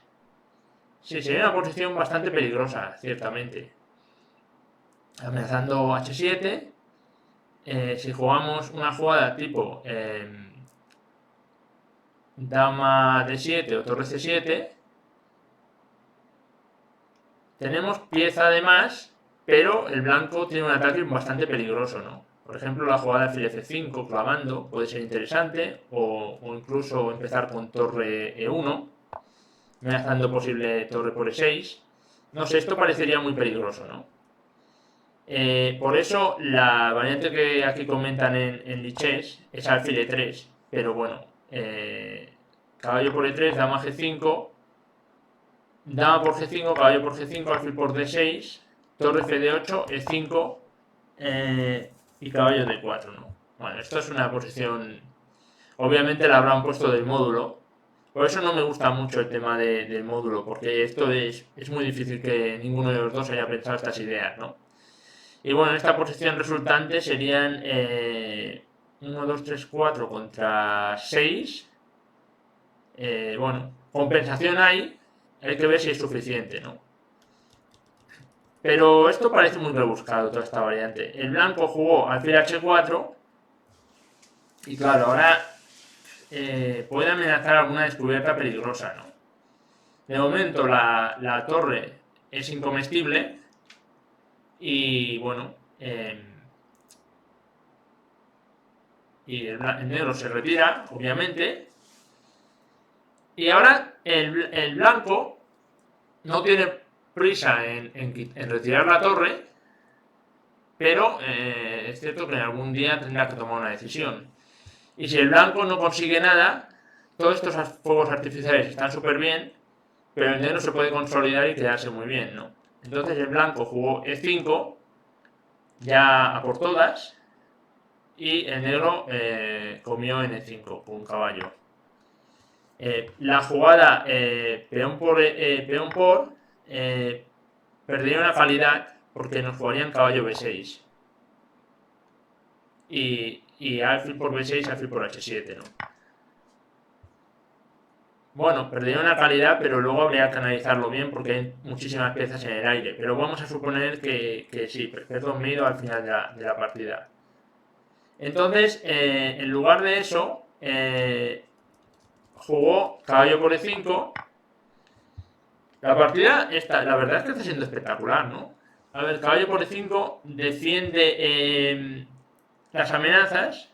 Speaker 1: sí, sería una posición bastante peligrosa, ciertamente. Amenazando H7. Si jugamos una jugada tipo dama D7 o torre C7, tenemos pieza de más, pero el blanco tiene un ataque bastante peligroso, ¿no? Por ejemplo, la jugada de alfil F5 clavando puede ser interesante, o incluso empezar con torre E1, amenazando posible torre por E6. No sé, esto parecería muy peligroso, ¿no? Por eso la variante que aquí comentan en Lichess es alfil E3, pero bueno, caballo por E3, dama G5, dama por G5, caballo por G5, alfil por D6, torre F8, E5 y caballo D4, ¿no? Bueno, esto es una posición... Obviamente la habrán puesto del módulo. Por eso no me gusta mucho el tema del módulo, porque esto es muy difícil que ninguno de los dos haya pensado estas ideas, ¿no? Y bueno, en esta posición resultante serían 1, 2, 3, 4 contra 6. Bueno, compensación hay que ver si es suficiente, ¿no? Pero esto parece muy rebuscado, toda esta variante. El blanco jugó alfil H4 y claro, ahora puede amenazar alguna descubierta peligrosa, ¿no? De momento la torre es incomestible y bueno, y el negro se retira, obviamente. Y ahora el blanco no tiene prisa en retirar la torre, pero es cierto que en algún día tendrá que tomar una decisión. Y si el blanco no consigue nada, todos estos fuegos artificiales están súper bien, pero el negro se puede consolidar y quedarse muy bien, ¿no? Entonces el blanco jugó E5, ya a por todas, y el negro comió en E5 con un caballo. La jugada peón por perdería una calidad porque nos jugarían caballo B6 y alfil por B6, alfil por H7, ¿no? Bueno, perdería una calidad, pero luego habría que analizarlo bien porque hay muchísimas piezas en el aire. Pero vamos a suponer que sí, pierdo un medio al final de la partida. Entonces, en lugar de eso, jugó caballo por e5. La partida, la verdad es que está siendo espectacular, ¿no? A ver, caballo por e5 defiende las amenazas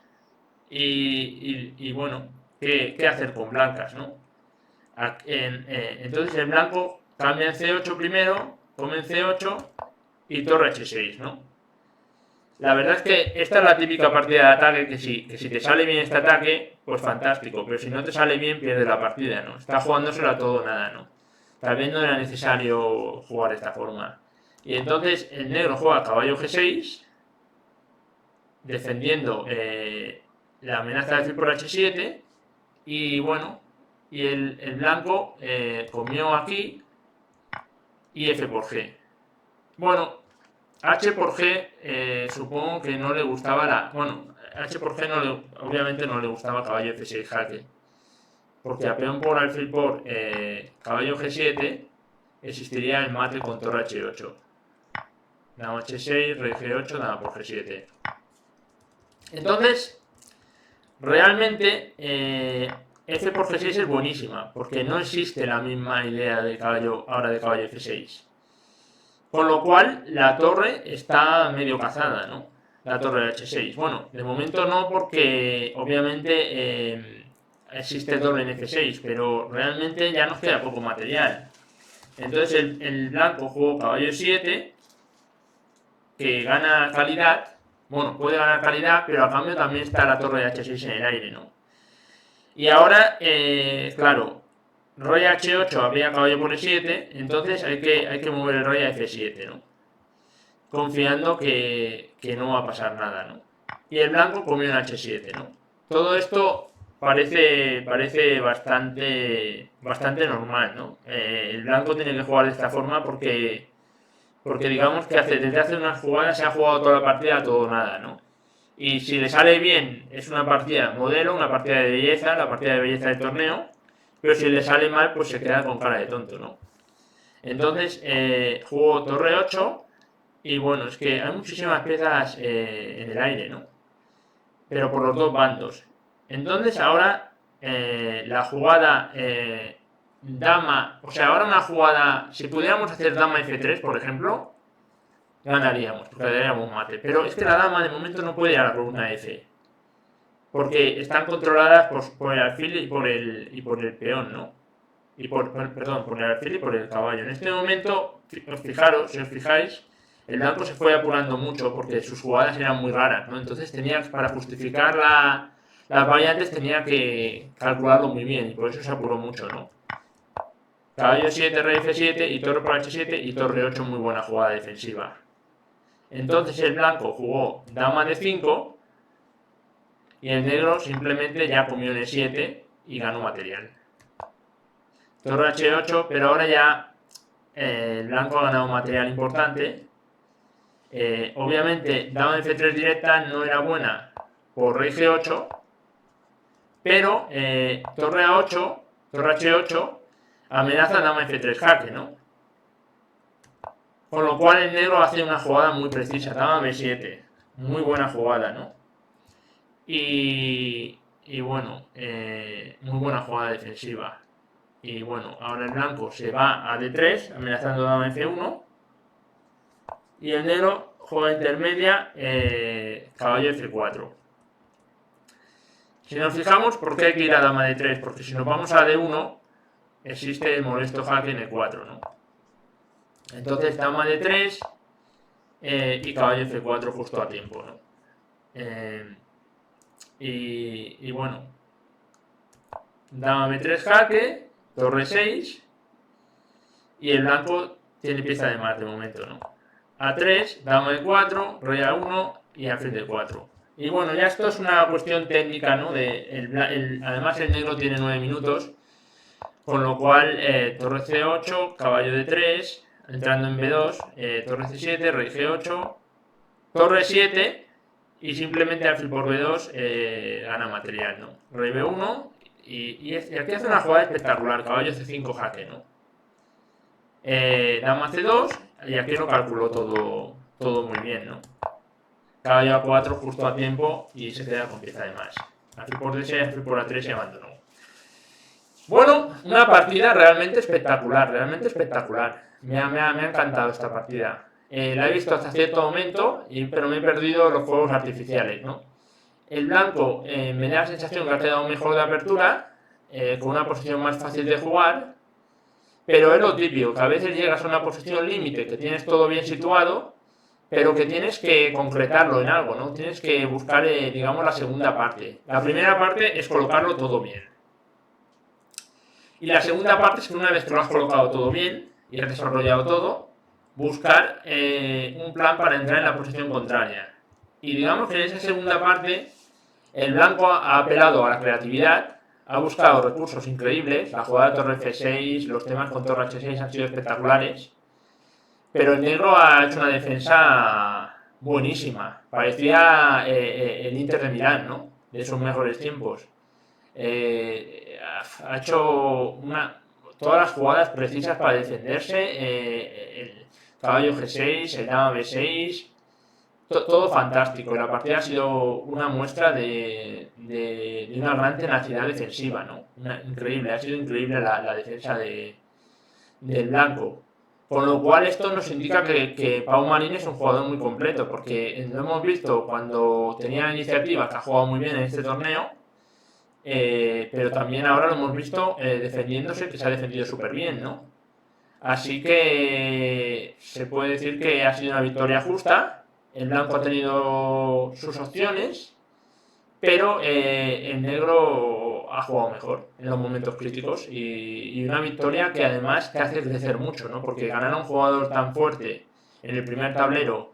Speaker 1: y bueno, ¿qué hacer con blancas, no? Entonces el blanco cambia en C8 primero, come en C8 y torre H6, ¿no? La verdad es que esta es la típica partida de ataque que si te sale bien este ataque, pues fantástico, pero si no te sale bien pierdes la partida, ¿no? Está jugándosela a todo o nada, ¿no? Tal vez no era necesario jugar de esta forma. Y entonces el negro juega caballo G6, defendiendo la amenaza de alfil por H7, y bueno, y el blanco comió aquí y F por G. Bueno, H por G supongo que no le gustaba la... Bueno, H por G obviamente no le gustaba caballo F6 jaque. Porque a peón por alfil por caballo G7 existiría el mate con torre H8. Dama H6, rey G8, dama por G7. Entonces, realmente F por G6 es buenísima, porque no existe la misma idea de caballo ahora de caballo F6. Con lo cual, la torre está medio cazada, ¿no? La torre de H6. Bueno, de momento no, porque obviamente existe torre en F6, pero realmente ya nos queda poco material. Entonces el blanco jugó caballo 7, que gana calidad. Bueno, puede ganar calidad, pero a cambio también está la torre de H6 en el aire, ¿no? Y ahora, claro, rey H8 habría caballo por E7, entonces hay que mover el rey a F7, ¿no? Confiando que no va a pasar nada, ¿no? Y el blanco comió en H7, ¿no? Todo esto parece bastante normal, ¿no? El blanco tiene que jugar de esta forma porque digamos que desde hace unas jugadas se ha jugado toda la partida a todo o nada, ¿no? Y si le sale bien, es una partida modelo, una partida de belleza, la partida de belleza del torneo, pero si le sale mal, pues se queda con cara de tonto, ¿no? Entonces, jugó torre 8 y bueno, es que hay muchísimas piezas en el aire, ¿no? Pero por los dos bandos. Entonces ahora la jugada dama, o sea, ahora una jugada, si pudiéramos hacer dama F3, por ejemplo, ganaríamos, porque daríamos mate. Pero es que la dama de momento no puede ir a la columna F, porque están controladas por el alfil y por el peón, ¿no? Perdón, por el alfil y por el caballo. En este momento, si os fijáis, el blanco se fue apurando mucho porque sus jugadas eran muy raras, ¿no? Entonces para justificar las variantes tenía que calcularlo muy bien y por eso se apuró mucho, ¿no? Caballo 7, rey F7 y torre por H7 y torre 8, muy buena jugada defensiva. Entonces el blanco jugó dama de 5 y el negro simplemente ya comió en E7 y ganó material. Torre H8, pero ahora ya el blanco ha ganado material importante. Obviamente dama F3 directa no era buena por rey G8, pero torre A8, torre H8 amenaza dama F3 jaque, ¿no? Con lo cual el negro hace una jugada muy precisa, dama B7, muy buena jugada, ¿no? Y bueno, muy buena jugada defensiva. Y bueno, ahora el blanco se va a D3, amenazando dama F1. Y el negro juega intermedia, caballo F4. Si nos fijamos, ¿por qué hay que ir a dama D3? Porque si nos vamos a D1, existe el molesto jaque en E4, ¿no? Entonces dama D3 y caballo F4 justo a tiempo, ¿no? Y bueno, dama B3 jaque, torre 6 y el blanco tiene pieza de más de momento, ¿no? A3, dama E4, rey A1 y alfil D4. Y bueno, ya esto es una cuestión técnica, ¿no? Además el negro tiene 9 minutos, con lo cual torre C8, caballo D3, entrando en B2, torre C7, rey G8, torre 7 y simplemente alfil por B2 gana material, ¿no? Rey B1 Y aquí hace una jugada espectacular, caballo C5 jaque, ¿no? Dama C2, y aquí lo calculó todo muy bien, ¿no? Caballo A4 justo a tiempo y se queda con pieza de más. Aquí por D6, aquí por A3 y abandonó. Bueno, una partida realmente espectacular, realmente espectacular. Me ha encantado esta partida. La he visto hasta cierto momento, pero me he perdido los juegos artificiales, ¿no? El blanco me da la sensación que ha quedado mejor de apertura, con una posición más fácil de jugar, pero es lo típico, que a veces llegas a una posición límite, que tienes todo bien situado, pero que tienes que concretarlo en algo, ¿no? Tienes que buscar, digamos, la segunda parte. La primera parte es colocarlo todo bien. Y la segunda parte es que una vez que lo has colocado todo bien y has desarrollado todo, buscar un plan para entrar en la posición contraria. Y digamos que en esa segunda parte el blanco ha apelado a la creatividad, ha buscado recursos increíbles, la jugada de torre F6, los temas con torre H6 han sido espectaculares, pero el negro ha hecho una defensa buenísima. Parecía el Inter de Milán, ¿no? De sus mejores tiempos. Ha hecho todas las jugadas precisas para defenderse, el caballo G6, el dama B6, todo fantástico. La partida ha sido una muestra de una gran tenacidad defensiva, ¿no? Increíble, ha sido increíble la defensa del blanco. Con lo cual esto nos indica que Pau Marín es un jugador muy completo, porque lo hemos visto cuando tenía la iniciativa, que ha jugado muy bien en este torneo, pero también ahora lo hemos visto defendiéndose, que se ha defendido súper bien, ¿no? Así que se puede decir que ha sido una victoria justa. El blanco ha tenido sus opciones, pero el negro ha jugado mejor en los momentos críticos y una victoria que además te hace crecer mucho, ¿no? Porque ganar a un jugador tan fuerte en el primer tablero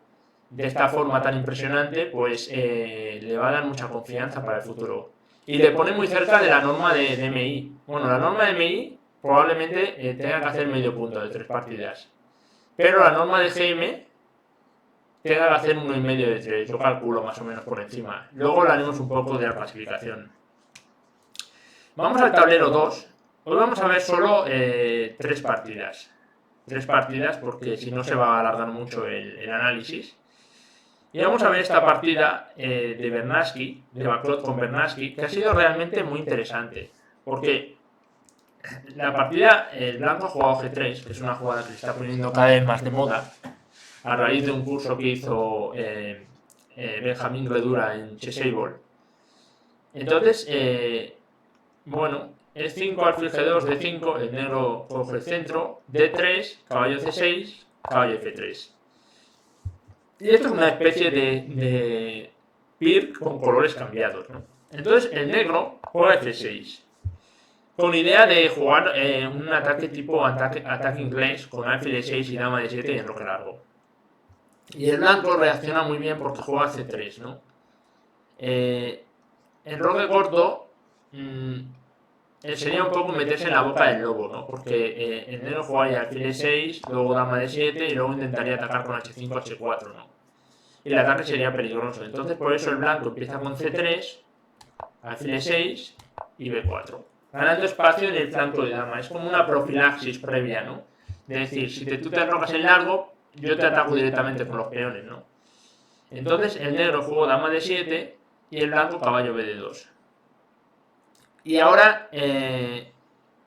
Speaker 1: de esta forma tan impresionante, pues le va a dar mucha confianza para el futuro. Y le pone muy cerca de la norma de MI. Bueno, la norma de MI probablemente tenga que hacer medio punto de 3 partidas. Pero la norma de GM tenga que hacer 1,5 de 3. Yo calculo más o menos por encima. Luego hablaremos un poco de la clasificación. Vamos al tablero 2. Hoy vamos a ver solo 3 partidas. 3 partidas porque si no se va a alargar mucho el análisis. Y vamos a ver esta partida de Bernaschi, de Backlot con Bernaschi, que ha sido realmente muy interesante. Porque la partida, el blanco ha jugado G3, que es una jugada que se está poniendo cada vez más de moda, a raíz de un curso que hizo Benjamín Gredura en Chessable. Entonces, bueno, es 5 alfil G2, D5, el negro coge el centro, D3, caballo C6, caballo F3. Y esto es una especie de Pirc con colores cambiados, ¿no? Entonces el negro juega F6, con idea de jugar un ataque tipo ataque inglés con alfil E6 y dama D7 y enroque largo. Y el blanco reacciona muy bien porque juega C3, ¿no? Enroque corto sería un poco meterse en la boca del lobo, ¿no? Porque el negro jugaría alfil E6, luego dama D7 y luego intentaría atacar con H5, H4, ¿no? Y el ataque sería peligroso. Entonces por eso el blanco empieza con C3, alfil E6 y B4. Ganando espacio en el flanco de dama. Es como una profilaxis previa, ¿no? Es decir, si tú te enrocas en largo, yo te ataco directamente con los peones, ¿no? Entonces el negro jugó dama D7 y el blanco caballo BD2. Y ahora el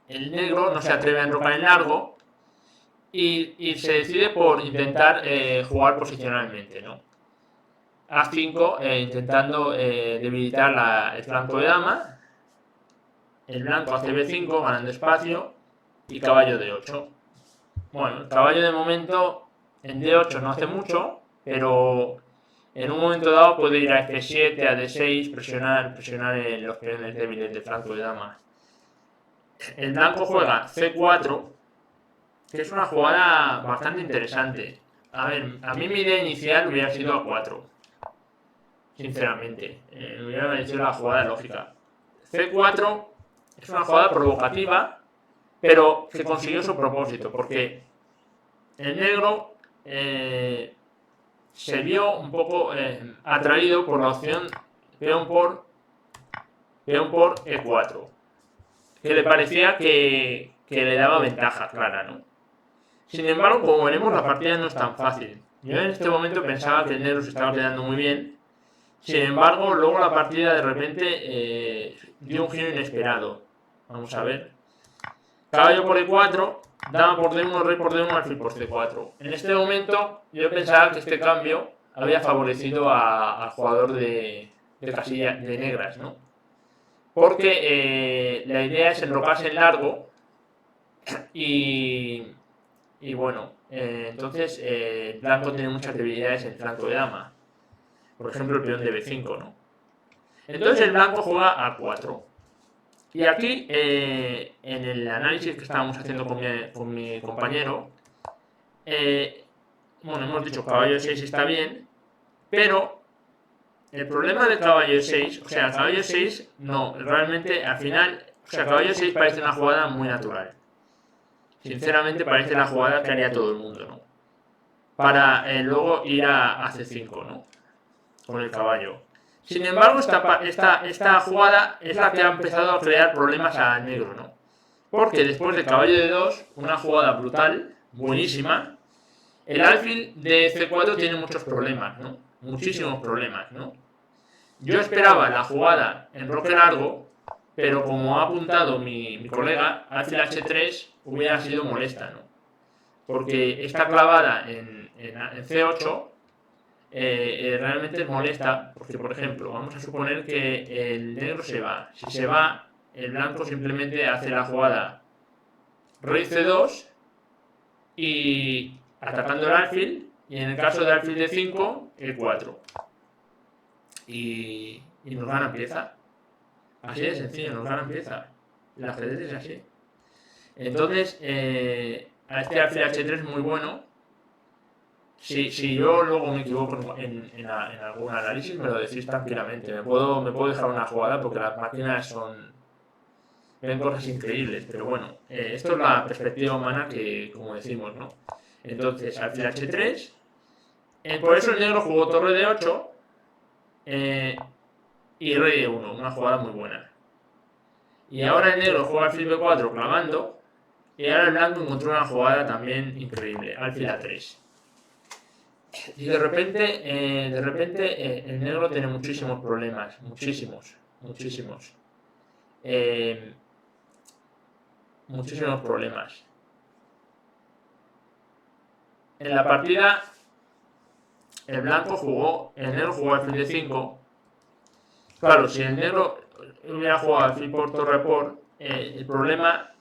Speaker 1: negro no se atreve a enrocar en largo y se decide por intentar jugar posicionalmente, ¿no? A5 intentando debilitar el flanco de dama. El blanco hace B5 ganando espacio y caballo D8. Bueno, el caballo de momento en D8 no hace mucho, pero en un momento dado puede ir a F7, a D6, presionar los peones débiles del flanco de dama. El blanco juega C4, que es una jugada bastante interesante. A ver, a mí mi idea inicial hubiera sido A4. Sinceramente, me hubiera parecido la jugada lógica. C4 es una jugada provocativa, pero que consiguió su propósito, porque el negro se vio un poco atraído por la opción peón por E4. que le parecía que le daba ventaja clara, ¿no? Sin embargo, como veremos, la partida no es tan fácil. Yo en este momento pensaba que el negro se estaba quedando muy bien. Sin embargo, luego la partida de repente dio un giro inesperado. Vamos a ver. Caballo por E4, dama por D1, rey por D1, alfil por C4. En este momento yo pensaba que este cambio había favorecido al jugador de casilla de negras, ¿no? Porque la idea es enrocarse en largo y bueno, entonces el blanco tiene muchas debilidades en el flanco de dama. Por ejemplo, el peón de B5, ¿no? Entonces el blanco juega A4. Y aquí, en el análisis que estábamos haciendo con mi compañero, bueno, hemos dicho caballo 6 está bien, pero el problema del caballo 6, o sea, el caballo 6 no, realmente al final, o sea, caballo 6 parece una jugada muy natural. Sinceramente parece la jugada que haría todo el mundo, ¿no? Para luego ir a C5, ¿no? Con el caballo. Sin embargo, esta jugada es la que ha empezado a crear problemas al negro, ¿no? Porque después de caballo de 2, una jugada brutal, buenísima, el alfil de C4 tiene muchos problemas, ¿no? Muchísimos problemas, ¿no? Yo esperaba la jugada en roque largo, pero como ha apuntado mi colega, alfil H3 hubiera sido molesta, ¿no? Porque está clavada en C8, realmente es molesta, porque por ejemplo, vamos a suponer que el negro se va. Si se va, el blanco simplemente hace la jugada rey C2 y atacando el alfil, y en el caso de alfil de 5, E4. Y nos gana pieza. Así de sencillo, nos ganan pieza. El ajedrez es así. Entonces, a este alfil H3 es muy bueno. Si yo luego me equivoco en algún análisis, me lo decís tranquilamente. Me puedo dejar una jugada porque las máquinas ven cosas increíbles. Pero bueno, esto es la perspectiva humana que, como decimos, ¿no? Entonces, alfil H3. Por eso el negro jugó torre de 8 y rey de 1, una jugada muy buena. Y ahora el negro juega alfil B4 clavando. Y ahora el blanco encontró una jugada también increíble, alfil A3. Y de repente el negro tiene muchísimos problemas, muchísimos. Muchísimos problemas. En la partida, el negro jugó alfil de 5. Claro, si el negro hubiera jugado alfil por torre por, el problema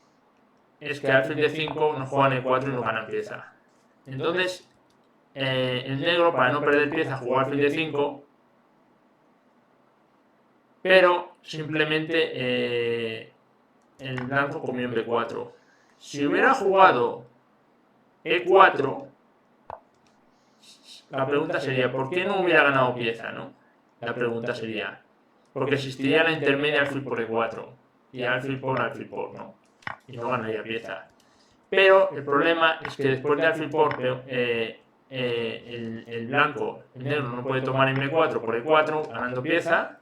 Speaker 1: es que alfil de 5 no juega en E4 y no gana pieza. Entonces, el negro, para no perder pieza, jugó alfil de 5, pero simplemente el blanco comió en B4. Si hubiera jugado E4, la pregunta sería, ¿por qué no hubiera ganado pieza, no? La pregunta sería, porque existiría la intermedia alfil por E4 y alfil por, ¿no? Y no ganaría pieza. Pero el problema es que después de alfil por, el blanco, el negro no puede tomar en B4 por E4 ganando pieza,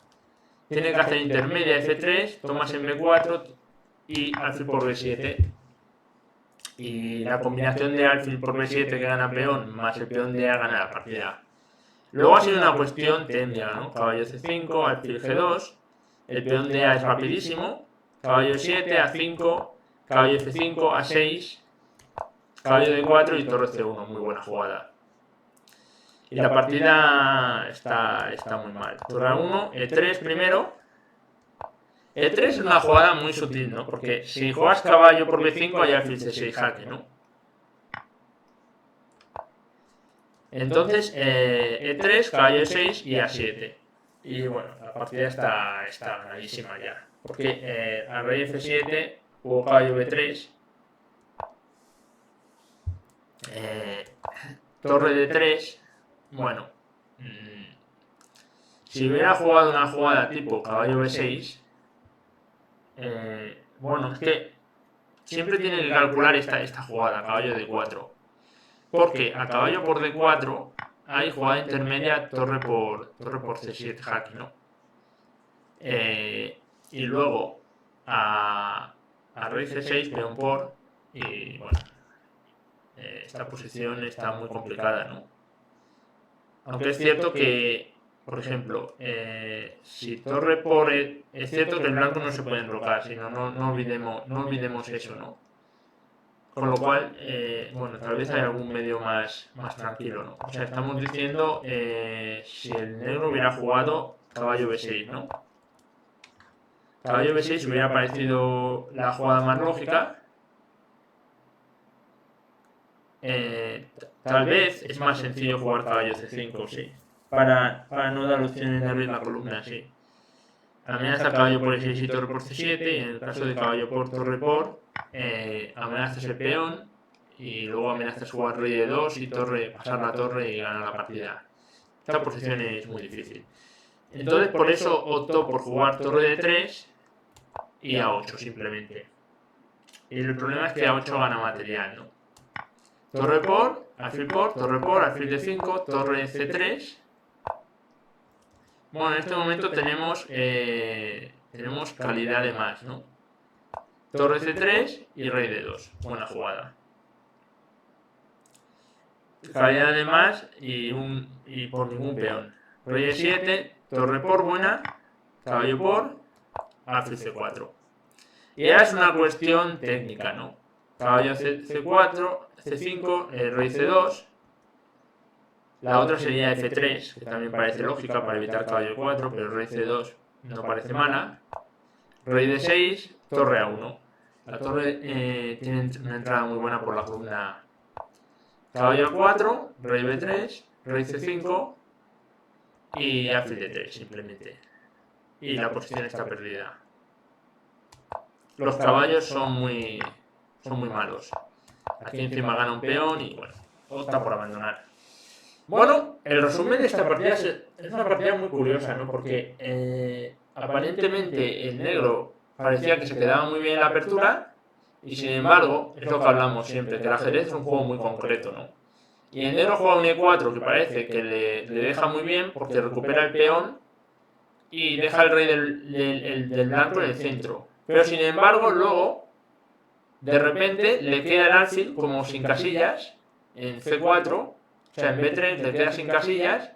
Speaker 1: tiene que hacer intermedia F3, tomas en B4 y alfil por B7. Y la combinación de alfil por B7 que gana peón más el peón de A gana la partida. Luego ha sido una cuestión técnica, ¿no? Caballo C5, alfil G2, el peón de A es rapidísimo, caballo 7, A5, caballo F5, A6, caballo D4 y torre C1, muy buena jugada. Y la partida está muy mal. Torre A1, E3 primero. E3 es una jugada muy sutil, ¿no? Porque si juegas caballo por B5 hay alfil C6 jaque, ¿no? Entonces, E3, caballo E6 y A7. Y bueno, la partida está ganadísima ya. Porque al rey F7 jugó caballo B3. Torre D3. Bueno. Si hubiera jugado una jugada tipo caballo B6. Bueno, es que siempre tiene que calcular esta jugada, caballo D4. Porque a caballo por D4 hay jugada intermedia torre por C7 jaque, ¿no? Y luego a rey C6, peón por, y bueno, esta posición está muy complicada, ¿no? Aunque es cierto que, por ejemplo, si torre por... Es cierto que el blanco no se puede enrocar, sino no olvidemos eso, ¿no? Con lo cual, bueno, tal vez hay algún medio más tranquilo, ¿no? O sea, estamos diciendo si el negro hubiera jugado caballo B6, ¿no? Caballo B6 hubiera parecido la jugada más lógica. Tal vez es más sencillo jugar caballo C5, sí. Para no dar opciones de abrir la columna, sí. Amenaza caballo por E6 y torre por C7, y en el caso de caballo por torre por, amenazas el peón, y luego amenazas jugar rey de 2 y torre, pasar la torre y ganar la partida. Esta posición es muy difícil. Entonces por eso optó por jugar torre de 3 y A8 simplemente. Y el problema es que A8 gana material, ¿no? Torre por, alfil de 5, torre C3. Bueno, en este momento tenemos calidad de más, ¿no? Torre C3 y rey de 2. Buena jugada. Calidad de más y por ningún peón. Rey E7, torre por buena, caballo por, alfil C4. Y ahora es una cuestión técnica, ¿no? Caballo C4, C5, rey C2. La otra sería F3, que también parece lógica para evitar caballo 4, pero rey C2 no parece mala. Rey D6, torre A1. La torre tiene una entrada muy buena por la columna. Caballo A4, rey B3, rey C5 y alfil D3 simplemente. Y la posición está perdida. Los caballos son muy malos. Aquí encima gana un peón y bueno, opta por abandonar. Bueno, el resumen de esta partida es una partida muy curiosa, ¿no? Porque aparentemente el negro parecía que se quedaba muy bien en la apertura y sin embargo, es lo que hablamos siempre, que el ajedrez es un juego muy concreto, ¿no? Y el negro juega un E4 que parece que le deja muy bien porque recupera el peón y deja el rey del blanco en el centro. Pero sin embargo, luego, de repente, le queda el alfil como sin casillas en C4. O sea, en B3 le queda sin casillas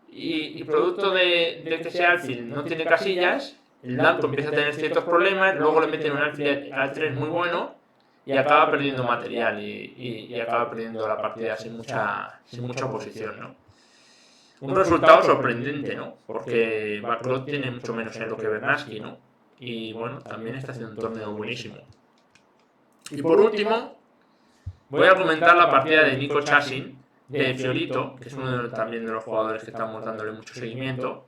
Speaker 1: y producto de que ese alfil no tiene casillas, el blanco empieza a tener ciertos problemas, luego le meten un alfil al 3 muy bueno y acaba perdiendo material y acaba perdiendo la partida sin mucha oposición, ¿no? Un resultado sorprendente, ¿no? Porque Backlot tiene mucho menos elo que Bernasky, ¿no? Y bueno, también está haciendo un torneo buenísimo. Y por último, voy a comentar la partida de Nico Chassin, de Fiorito, que es uno también de los jugadores que estamos dándole mucho seguimiento,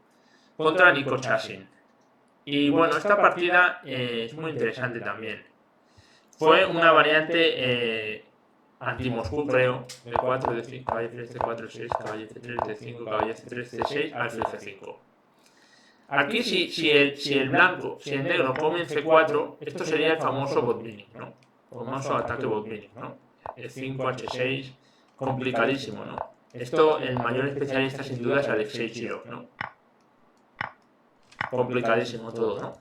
Speaker 1: contra Nico Chassin. Y bueno, esta partida es muy interesante también. Fue una variante anti-Moscú, creo, de 4, de 5, caballo C4, C6, caballo C3, C5, caballo C3, C6, alfil C5. Aquí si el negro come en C4, esto sería el famoso Botvinnik, ¿no? El famoso ataque Botvinnik, ¿no? E5, H6, complicadísimo, ¿no? Esto, el mayor especialista sin duda es Alexei Chirov, ¿no? Complicadísimo todo, ¿no?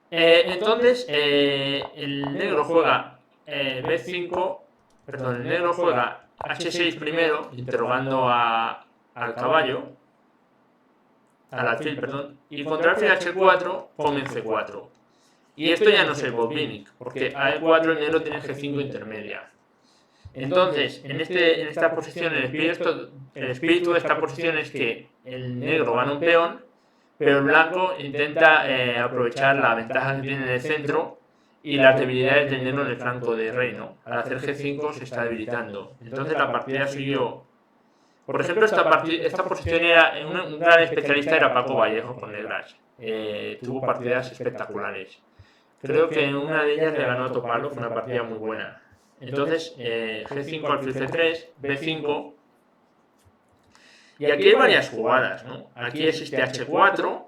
Speaker 1: Entonces, el negro juega B5, perdón, el negro juega H6 primero, interrogando al caballo, al alfil, perdón, y contra alfil H4 come en C4. Y esto ya no es el Botvinnik, porque a E4 el negro tiene G5 intermedia. Entonces, en esta posición, el espíritu de esta posición es que el negro gana un peón, pero el blanco intenta aprovechar la ventaja que tiene en el centro y las debilidades del negro en el flanco de rey, ¿no? Al hacer G5 se está debilitando. Entonces la partida siguió. Por ejemplo, esta posición era un gran especialista era Paco Vallejo con negras. Tuvo partidas espectaculares. Creo que en una de ellas le ganó a Topalo, fue una partida muy buena. Entonces, G5 alfil C3, B5. Y aquí hay varias jugadas, ¿no? Aquí existe H4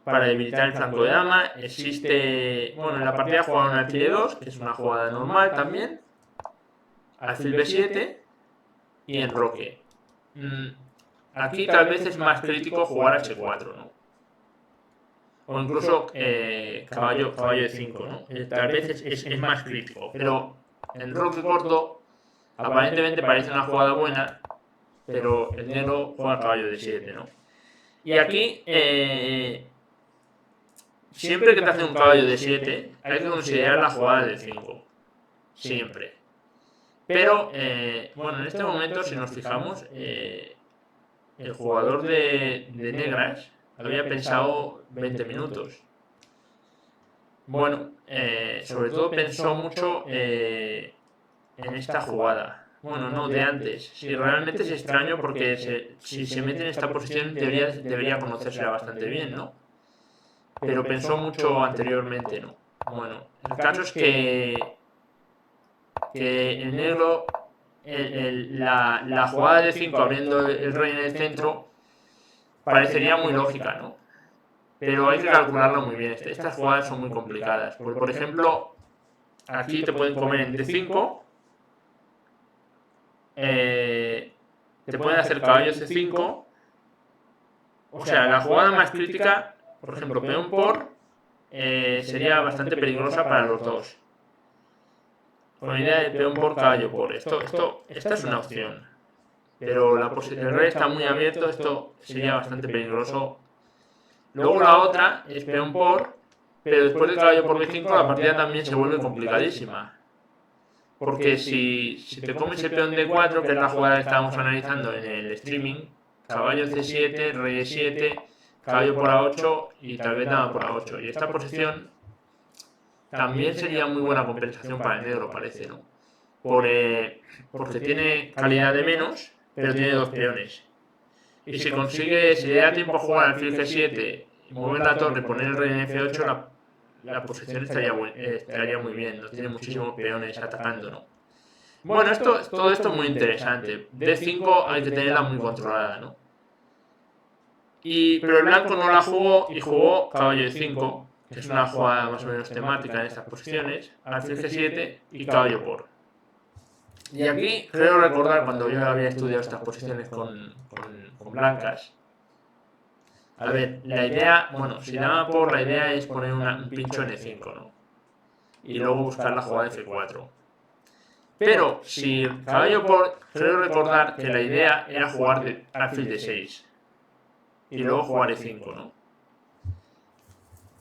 Speaker 1: para debilitar el flanco de dama. Existe, bueno, en la partida jugaron alfil E2, que es una jugada normal también. Alfil B7 y enroque. Aquí tal vez es más crítico jugar H4, ¿no? o incluso caballo de 5, ¿no? Tal vez es más crítico, pero en roque corto aparentemente parece una jugada buena, pero el negro juega caballo de 7, ¿no? Y aquí, siempre que te hacen un caballo de 7, hay que considerar la jugada de 5, siempre. Pero, bueno, en este momento, si nos fijamos, el jugador de negras había pensado 20 minutos. Bueno, sobre todo pensó mucho en esta jugada. Bueno, no, de antes. Sí, realmente es extraño porque si se mete en esta posición debería conocérsela bastante bien, ¿no? Pero pensó mucho anteriormente, ¿no? Bueno, el caso es que el negro, la jugada de 5 abriendo el rey en el centro, parecería muy lógica, ¿no? Pero hay que calcularlo muy bien. Estas jugadas son muy complicadas. Por ejemplo, aquí te pueden comer en D5, te pueden hacer caballo C5. O sea, la jugada más crítica, por ejemplo, peón por, sería bastante peligrosa para los dos. Con la idea de peón por, caballo por. Esta es una opción. Pero el rey está muy abierto, esto sería bastante peligroso. Luego la otra es peón por, pero después del caballo por B5 la partida también se vuelve complicadísima. Porque si te comes el peón D4, que es la jugada que estábamos analizando en el streaming, caballo C7, rey E7, caballo por A8 y tal vez dama por A8. Y esta posición también sería muy buena compensación para el negro, parece, ¿no? Porque tiene calidad de menos, pero tiene dos peones. Y si le da tiempo a jugar alfil G7, mover la torre, poner el rey en F8, la posición estaría muy bien, no tiene muchísimos peones atacando, ¿no? Bueno, todo esto es muy interesante. D5 hay que tenerla muy controlada, ¿no? Pero el blanco no la jugó y jugó caballo de 5, que es una jugada más o menos temática en estas posiciones, alfil G7 y caballo por. Y aquí creo recordar cuando yo había estudiado estas posiciones con blancas. A ver, la idea, bueno, si dama por, la idea es poner un pincho en E5, ¿no? Y luego buscar la jugada de F4. Pero si caballo por, creo recordar que la idea era jugar alfil de 6 y luego jugar E5, ¿no?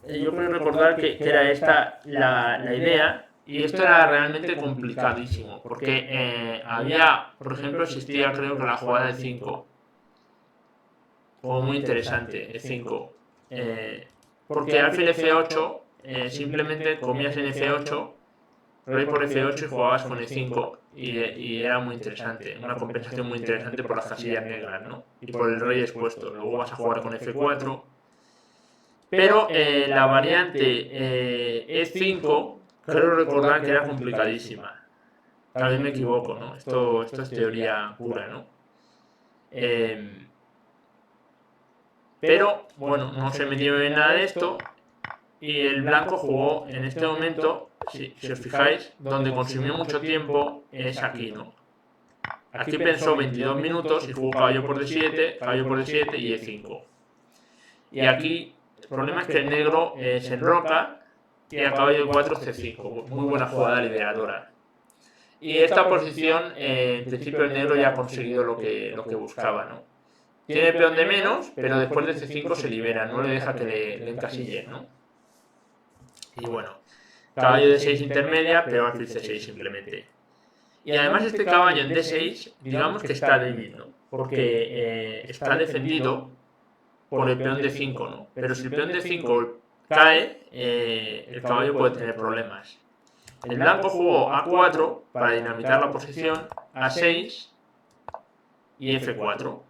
Speaker 1: Yo creo recordar que era esta la idea, y esto era realmente complicadísimo, porque había, por ejemplo, existía creo que la jugada de 5, como muy interesante, E5, porque alfil F8, simplemente comías en F8, rey por F8 y jugabas con E5, y era muy interesante, una compensación muy interesante por las casillas negras, ¿no? Y por el rey expuesto. Luego vas a jugar con F4. Pero la variante E5, creo recordar que era complicadísima. Tal vez me equivoco, ¿no? Esto es teoría pura, ¿no? Pero, bueno, no se metió en nada de esto. Y el blanco jugó en este momento, si os fijáis, donde consumió mucho tiempo es aquí, ¿no? Aquí pensó 22 minutos y jugó caballo por D7, caballo por D7 y E5. Y aquí el problema es que el negro se enroca y a caballo de 4 C5. Muy buena jugada liberadora. Y esta posición, en principio el negro ya ha conseguido lo que buscaba, ¿no? Tiene peón de menos, pero después de C5 se libera, no le deja que le encasillen, ¿no? Y bueno, caballo de 6 intermedia, pero alfil C6 simplemente. Y además este caballo en D6, digamos que está débil, ¿no? Porque está defendido por el peón de 5, ¿no? Pero si el peón de 5 cae, el caballo puede tener problemas. El blanco jugó A4 para dinamitar la posición, A6 y F4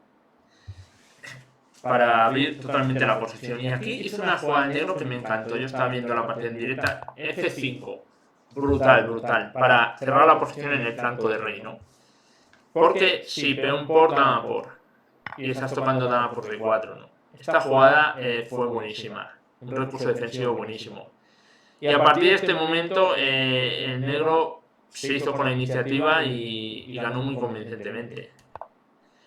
Speaker 1: para abrir totalmente la posición. Y aquí hizo una jugada en negro que me encantó. Yo estaba viendo la partida en directa. F5. Brutal. Para cerrar la posición en el flanco de rey, ¿no? Porque si peón por, dama por. Y estás tocando dama por D4, ¿no? Esta jugada fue buenísima. Un recurso defensivo buenísimo. Y a partir de este momento, el negro se hizo con la iniciativa y ganó muy convincentemente.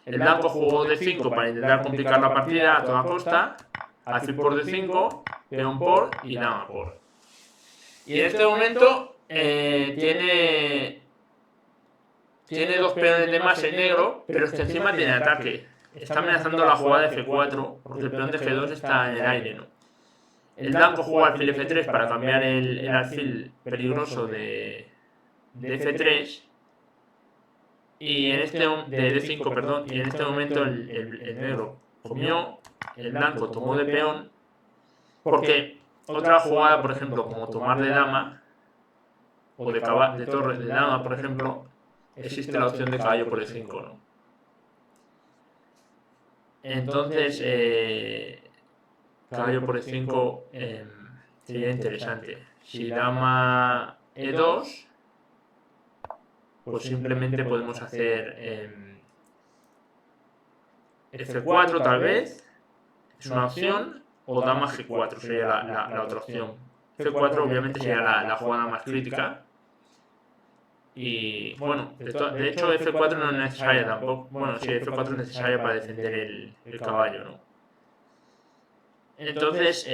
Speaker 1: El blanco jugó D5 para intentar complicar la partida a toda costa, alfil por D5, peón por y dama por. Y en este momento tiene dos peones de más en negro, pero es que encima tiene ataque. Está amenazando la jugada de F4 porque el peón de G2 está en el aire, ¿no? El blanco juega alfil F3 para cambiar el alfil peligroso de F3 y en este de D5, perdón, y en este momento el negro comió, el blanco tomó de peón, porque otra jugada, por ejemplo, como tomar de dama o de torre de dama, por ejemplo, existe la opción de caballo por E5, ¿no? Entonces, caballo por E5 sería interesante. Si dama E2, pues simplemente podemos hacer F4 tal vez, es una opción, o dama G4 sería la otra opción. F4 obviamente sería la jugada más crítica. Y bueno, de hecho F4 no es necesaria tampoco. Bueno, sí, F4 es necesaria para defender el caballo, ¿no? Entonces,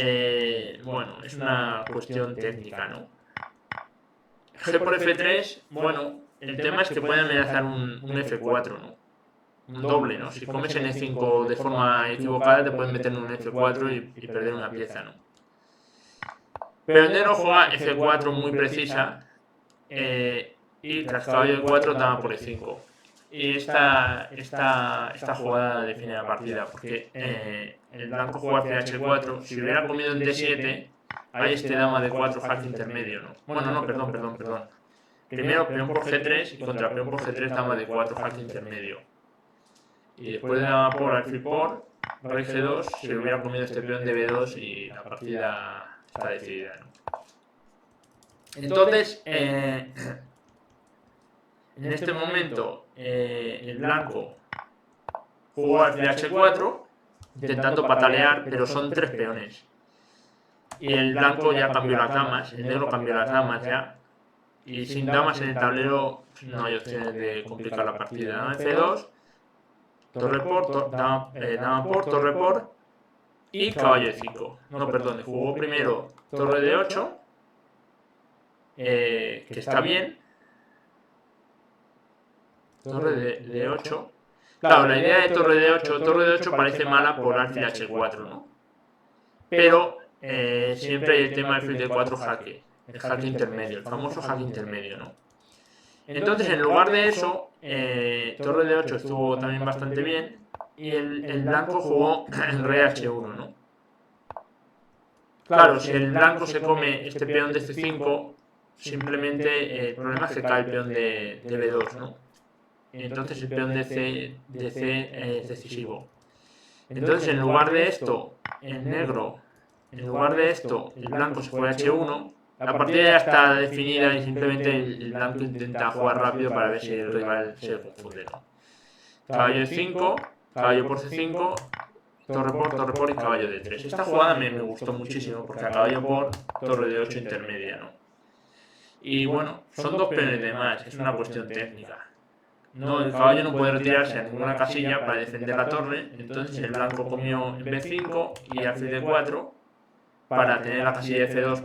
Speaker 1: bueno, es una cuestión técnica, ¿no? G por F3, bueno, el tema es que puede amenazar un F4, ¿no? Un doble, ¿no? Si comes en E5 de forma equivocada, te pueden meter en un F4 y perder una pieza, ¿no? Pero el negro juega F4 muy precisa y tras caballo E4 dama por E5. Y esta jugada define la partida, porque el blanco juega hacia H4, si hubiera comido en D7, hay este dama de 4 jaque intermedio, ¿no? Bueno, no, perdón. Primero peón por G3 y contra peón por G3 dama de 4 jaque intermedio. Y después de dama por alfil por, rey G2, si hubiera comido este peón de B2 y la partida está decidida, ¿no? Entonces, en este momento, el blanco jugó alfil H4, intentando patalear, pero son 3 peones. Y el blanco ya cambió las damas, el negro cambió las damas ya. Y sin damas en el tablero no hay opciones de complicar la partida. Dama F2, torre por, dama por, torre por y caballo E5. No, perdón, jugó primero torre de 8, que está bien. Torre de 8. Claro, la idea de torre de 8 parece mala por alfil H4, ¿no? Pero siempre hay el tema del alfil de 4 jaque, el jaque intermedio, el famoso jaque intermedio, ¿no? Entonces, en lugar de eso, torre de 8 estuvo también bastante bien y el blanco jugó el rey H1, ¿no? Claro, si el blanco se come este peón de C5, simplemente el problema es que cae el peón de B2, ¿no? Entonces el peón de C es decisivo. Entonces, en lugar de esto, el negro, en lugar de esto, el blanco se fue a H1. La partida ya está definida y simplemente el blanco intenta jugar rápido para ver si el rival se confunde, ¿no? Caballo de 5, caballo por C5, torre por y caballo de 3. Esta jugada me gustó muchísimo porque a caballo por, torre de 8 intermedia, ¿no? Y bueno, son 2 peones de más, es una cuestión técnica. No, el caballo no puede retirarse a ninguna casilla para defender la torre, entonces el blanco comió en B5 y alfil de 4 para tener la casilla de F2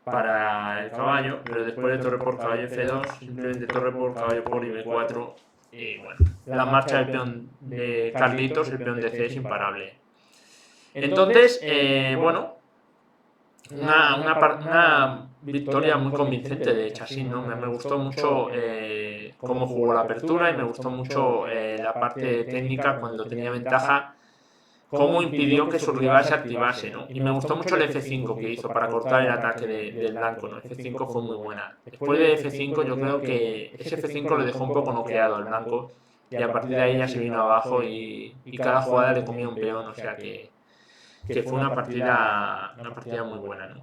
Speaker 1: para el caballo, pero después de torre por caballo F2, simplemente torre por caballo por y B4. Y bueno, la marcha del peón de Carlitos, el peón de C es imparable. Entonces, bueno, una victoria muy convincente de Chassin, ¿no? Me gustó mucho cómo jugó la apertura y me gustó mucho la parte técnica cuando tenía ventaja, cómo impidió que su rival se activase, ¿no? Y me gustó mucho el F5 que hizo para cortar el ataque del blanco, ¿no? F5 fue muy buena. Después de F5 yo creo que ese F5 le dejó un poco noqueado al blanco y a partir de ahí ya se vino abajo y cada jugada le comía un peón, o sea que fue una partida muy buena, ¿no?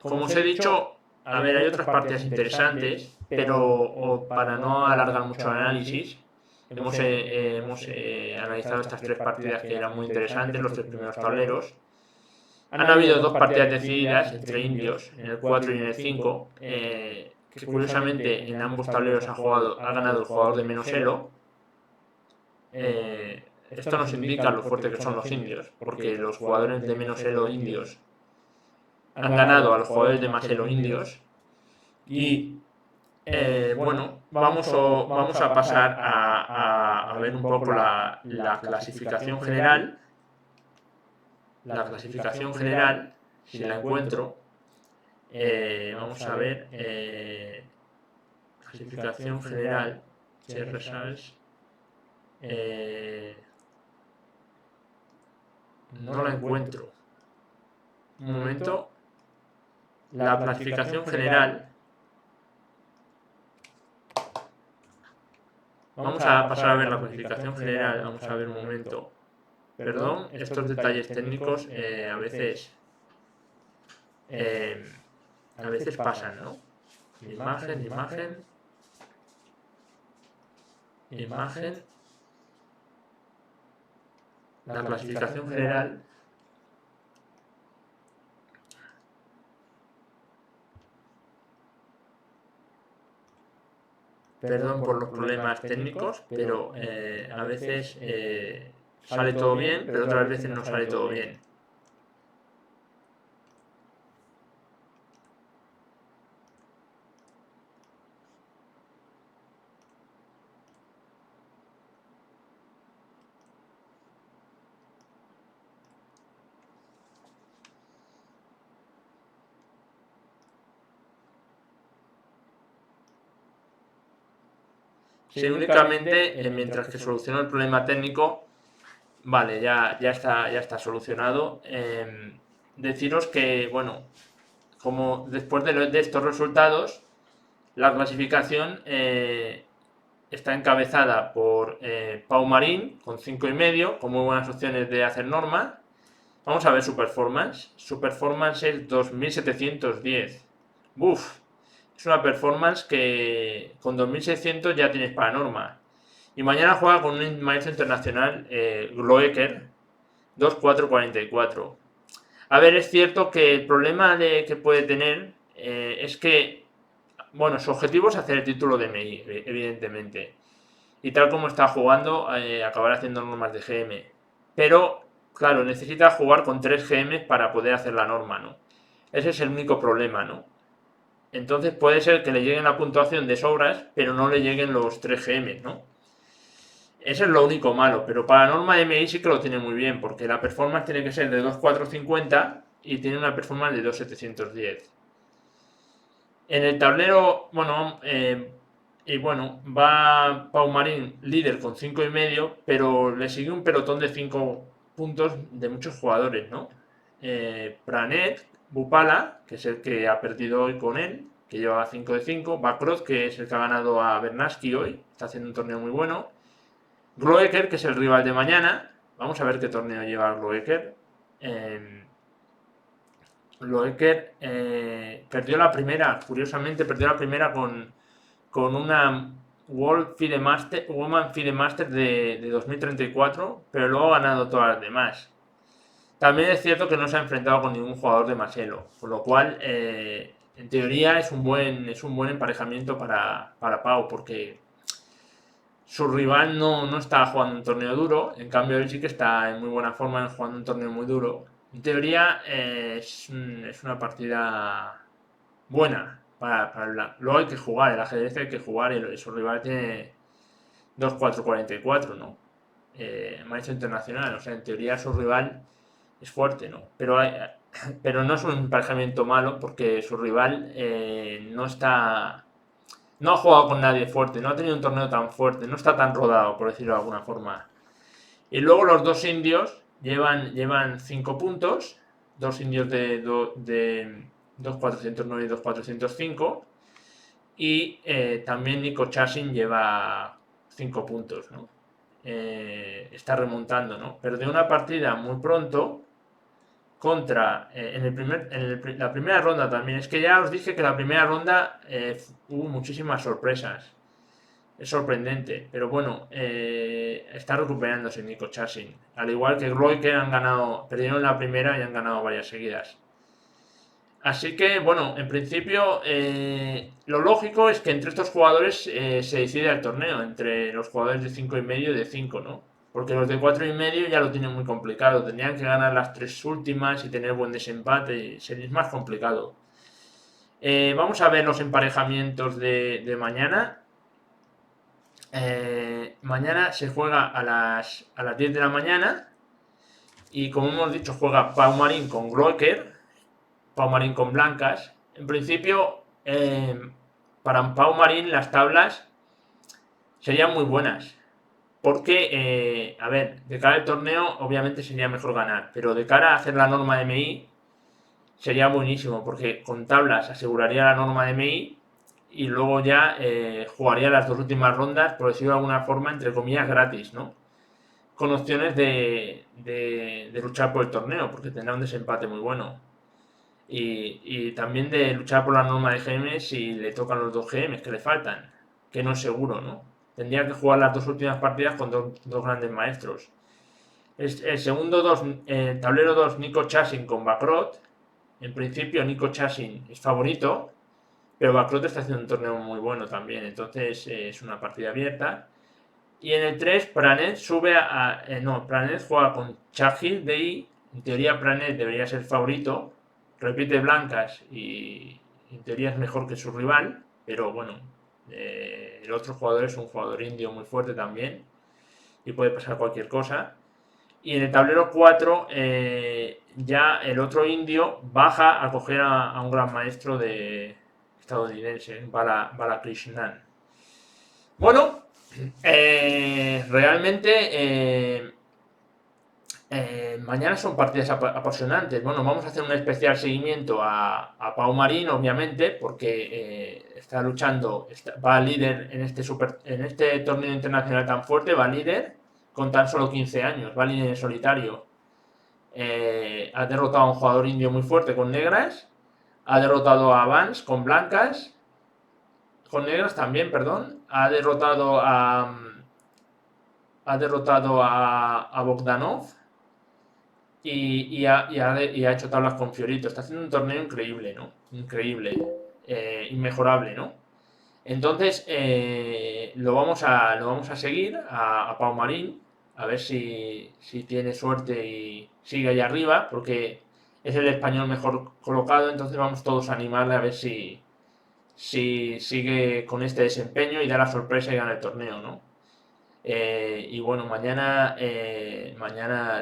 Speaker 1: Como os he dicho, a ver, hay otras partidas interesantes, pero para no alargar mucho el análisis, hemos analizado estas 3 partidas que eran muy interesantes, los 3 primeros tableros. Han habido 2 partidas decididas entre indios, en el 4 y en el 5, que curiosamente en ambos tableros ha ganado el jugador de menos elo. esto nos indica lo fuerte que son los indios, porque los jugadores de menos elo indios han ganado a los jugadores de más elo indios. Y bueno, vamos a pasar a ver un poco la clasificación general. La clasificación general, si la encuentro, vamos a ver, clasificación general, CRSALS, no la encuentro. Un momento, la clasificación general. Vamos a pasar a ver la clasificación general, vamos a ver un momento. Perdón, estos detalles técnicos a veces pasan, ¿no? Imagen. La clasificación general. Perdón por los problemas técnicos, pero a veces sale todo bien, pero otras veces no sale todo bien. Sí, únicamente mientras que soluciono el problema técnico, vale, ya está solucionado. Deciros que, bueno, como después de estos resultados, la clasificación está encabezada por Pau Marín con 5,5, con muy buenas opciones de hacer norma. Vamos a ver su performance. Su performance es 2710. Buf. Es una performance que con 2600 ya tienes para norma. Y mañana juega con un maestro internacional, Gloecker, 2,444. A ver, es cierto que el problema que puede tener es que, bueno, su objetivo es hacer el título de MI, evidentemente. Y tal como está jugando, acabará haciendo normas de GM. Pero, claro, necesita jugar con 3 GM para poder hacer la norma, ¿no? Ese es el único problema, ¿no? Entonces puede ser que le lleguen la puntuación de sobras, pero no le lleguen los 3 GM, ¿no? Eso es lo único malo, pero para norma de MI sí que lo tiene muy bien, porque la performance tiene que ser de 2,450 y tiene una performance de 2,710. En el tablero, bueno, va Pau Marín líder con 5,5, pero le sigue un pelotón de 5 puntos de muchos jugadores, ¿no? Pranet, Bupala, que es el que ha perdido hoy con él, que lleva 5 de 5. Bakroth, que es el que ha ganado a Bernaschi hoy, está haciendo un torneo muy bueno. Gloecker, que es el rival de mañana. Vamos a ver qué torneo lleva Gloecker. Gloecker perdió la primera, curiosamente perdió la primera con una Woman FIDE Master de 2034, pero luego ha ganado todas las demás. También es cierto que no se ha enfrentado con ningún jugador de más elo, con lo cual, en teoría, es un buen emparejamiento para Pau, porque su rival no está jugando un torneo duro, en cambio él sí que está en muy buena forma jugando un torneo muy duro. En teoría, es una partida buena para luego hay que jugar, el ajedrez hay que jugar y su rival tiene 2,444, ¿no? Maestro internacional, o sea, en teoría su rival es fuerte, ¿no? Pero no es un emparejamiento malo porque su rival no ha jugado con nadie fuerte, no ha tenido un torneo tan fuerte, no está tan rodado, por decirlo de alguna forma. Y luego los dos indios llevan 5 puntos, dos indios de 2,409 y 2,405. Y también Nico Chasin lleva 5 puntos, ¿no? Está remontando, ¿no? Perdió una partida muy pronto contra la primera ronda también. Es que ya os dije que la primera ronda hubo muchísimas sorpresas. Es sorprendente, pero bueno, está recuperándose Nico Chasin. Al igual que Gloiker perdieron la primera y han ganado varias seguidas. Así que, bueno, en principio lo lógico es que entre estos jugadores se decide el torneo, entre los jugadores de 5,5 y de 5, ¿no? Porque los de 4,5 ya lo tienen muy complicado. Tendrían que ganar las 3 últimas y tener buen desempate. Sería más complicado. Vamos a ver los emparejamientos de mañana. Mañana se juega a las 10 de la mañana. Y como hemos dicho, juega Pau Marín con Gloecker, Pau Marín con Blancas. En principio, para Pau Marín las tablas serían muy buenas. Porque, a ver, de cara al torneo obviamente sería mejor ganar. Pero de cara a hacer la norma de MI sería buenísimo. Porque con tablas aseguraría la norma de MI. Y luego ya jugaría las 2 últimas rondas, por decirlo de alguna forma, entre comillas, gratis, ¿no? Con opciones de luchar por el torneo, porque tendrá un desempate muy bueno. Y también de luchar por la norma de GM si le tocan los 2 GMs que le faltan, que no es seguro, ¿no? Tendría que jugar las 2 últimas partidas con dos grandes maestros. El segundo tablero 2, Nico Chassin con Bacrot. En principio, Nico Chassin es favorito, pero Bacrot está haciendo un torneo muy bueno también, entonces es una partida abierta. Y en el 3, Pranet sube a. No, Pranet juega con Chahil de I. En teoría, Pranet debería ser favorito. Repite blancas y en teoría es mejor que su rival. Pero bueno, el otro jugador es un jugador indio muy fuerte también. Y puede pasar cualquier cosa. Y en el tablero 4, ya el otro indio baja a coger a un gran maestro de estadounidense, Balakrishnan. Bueno, realmente mañana son partidas apasionantes. Bueno, vamos a hacer un especial seguimiento a Pau Marín, obviamente, porque está luchando, va líder en este torneo internacional tan fuerte, va líder con tan solo 15 años, va líder en solitario. Ha derrotado a un jugador indio muy fuerte con negras, ha derrotado a Vance con blancas, con negras también, perdón, ha derrotado a Bogdanov y ha hecho tablas con Fiorito. Está haciendo un torneo increíble, ¿no? Increíble. Inmejorable, ¿no? Entonces, lo vamos a seguir a Pau Marín, a ver si tiene suerte y sigue ahí arriba, porque es el español mejor colocado, entonces vamos todos a animarle a ver si sigue con este desempeño y da la sorpresa y gana el torneo, ¿no? Y bueno, mañana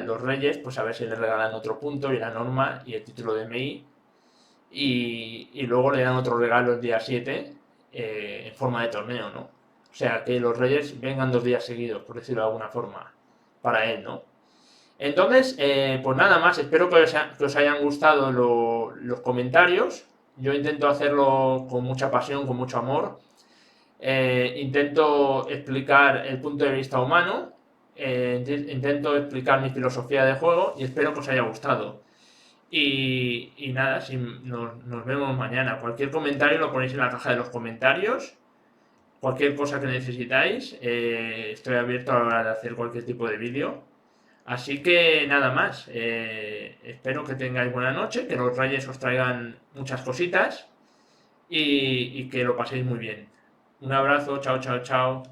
Speaker 1: los Reyes, pues a ver si le regalan otro punto y la norma y el título de MI. Y luego le dan otro regalo el día 7 en forma de torneo, ¿no? O sea, que los Reyes vengan 2 días seguidos, por decirlo de alguna forma, para él, ¿no? Entonces, pues nada más, espero que os hayan gustado los comentarios. Yo intento hacerlo con mucha pasión, con mucho amor. Intento explicar el punto de vista humano, intento explicar mi filosofía de juego y espero que os haya gustado. Y nada, nos vemos mañana. Cualquier comentario lo ponéis en la caja de los comentarios. Cualquier cosa que necesitáis, estoy abierto a la hora de hacer cualquier tipo de vídeo. Así que nada más. Espero que tengáis buena noche, que los Reyes os traigan muchas cositas y que lo paséis muy bien. Un abrazo, chao, chao, chao.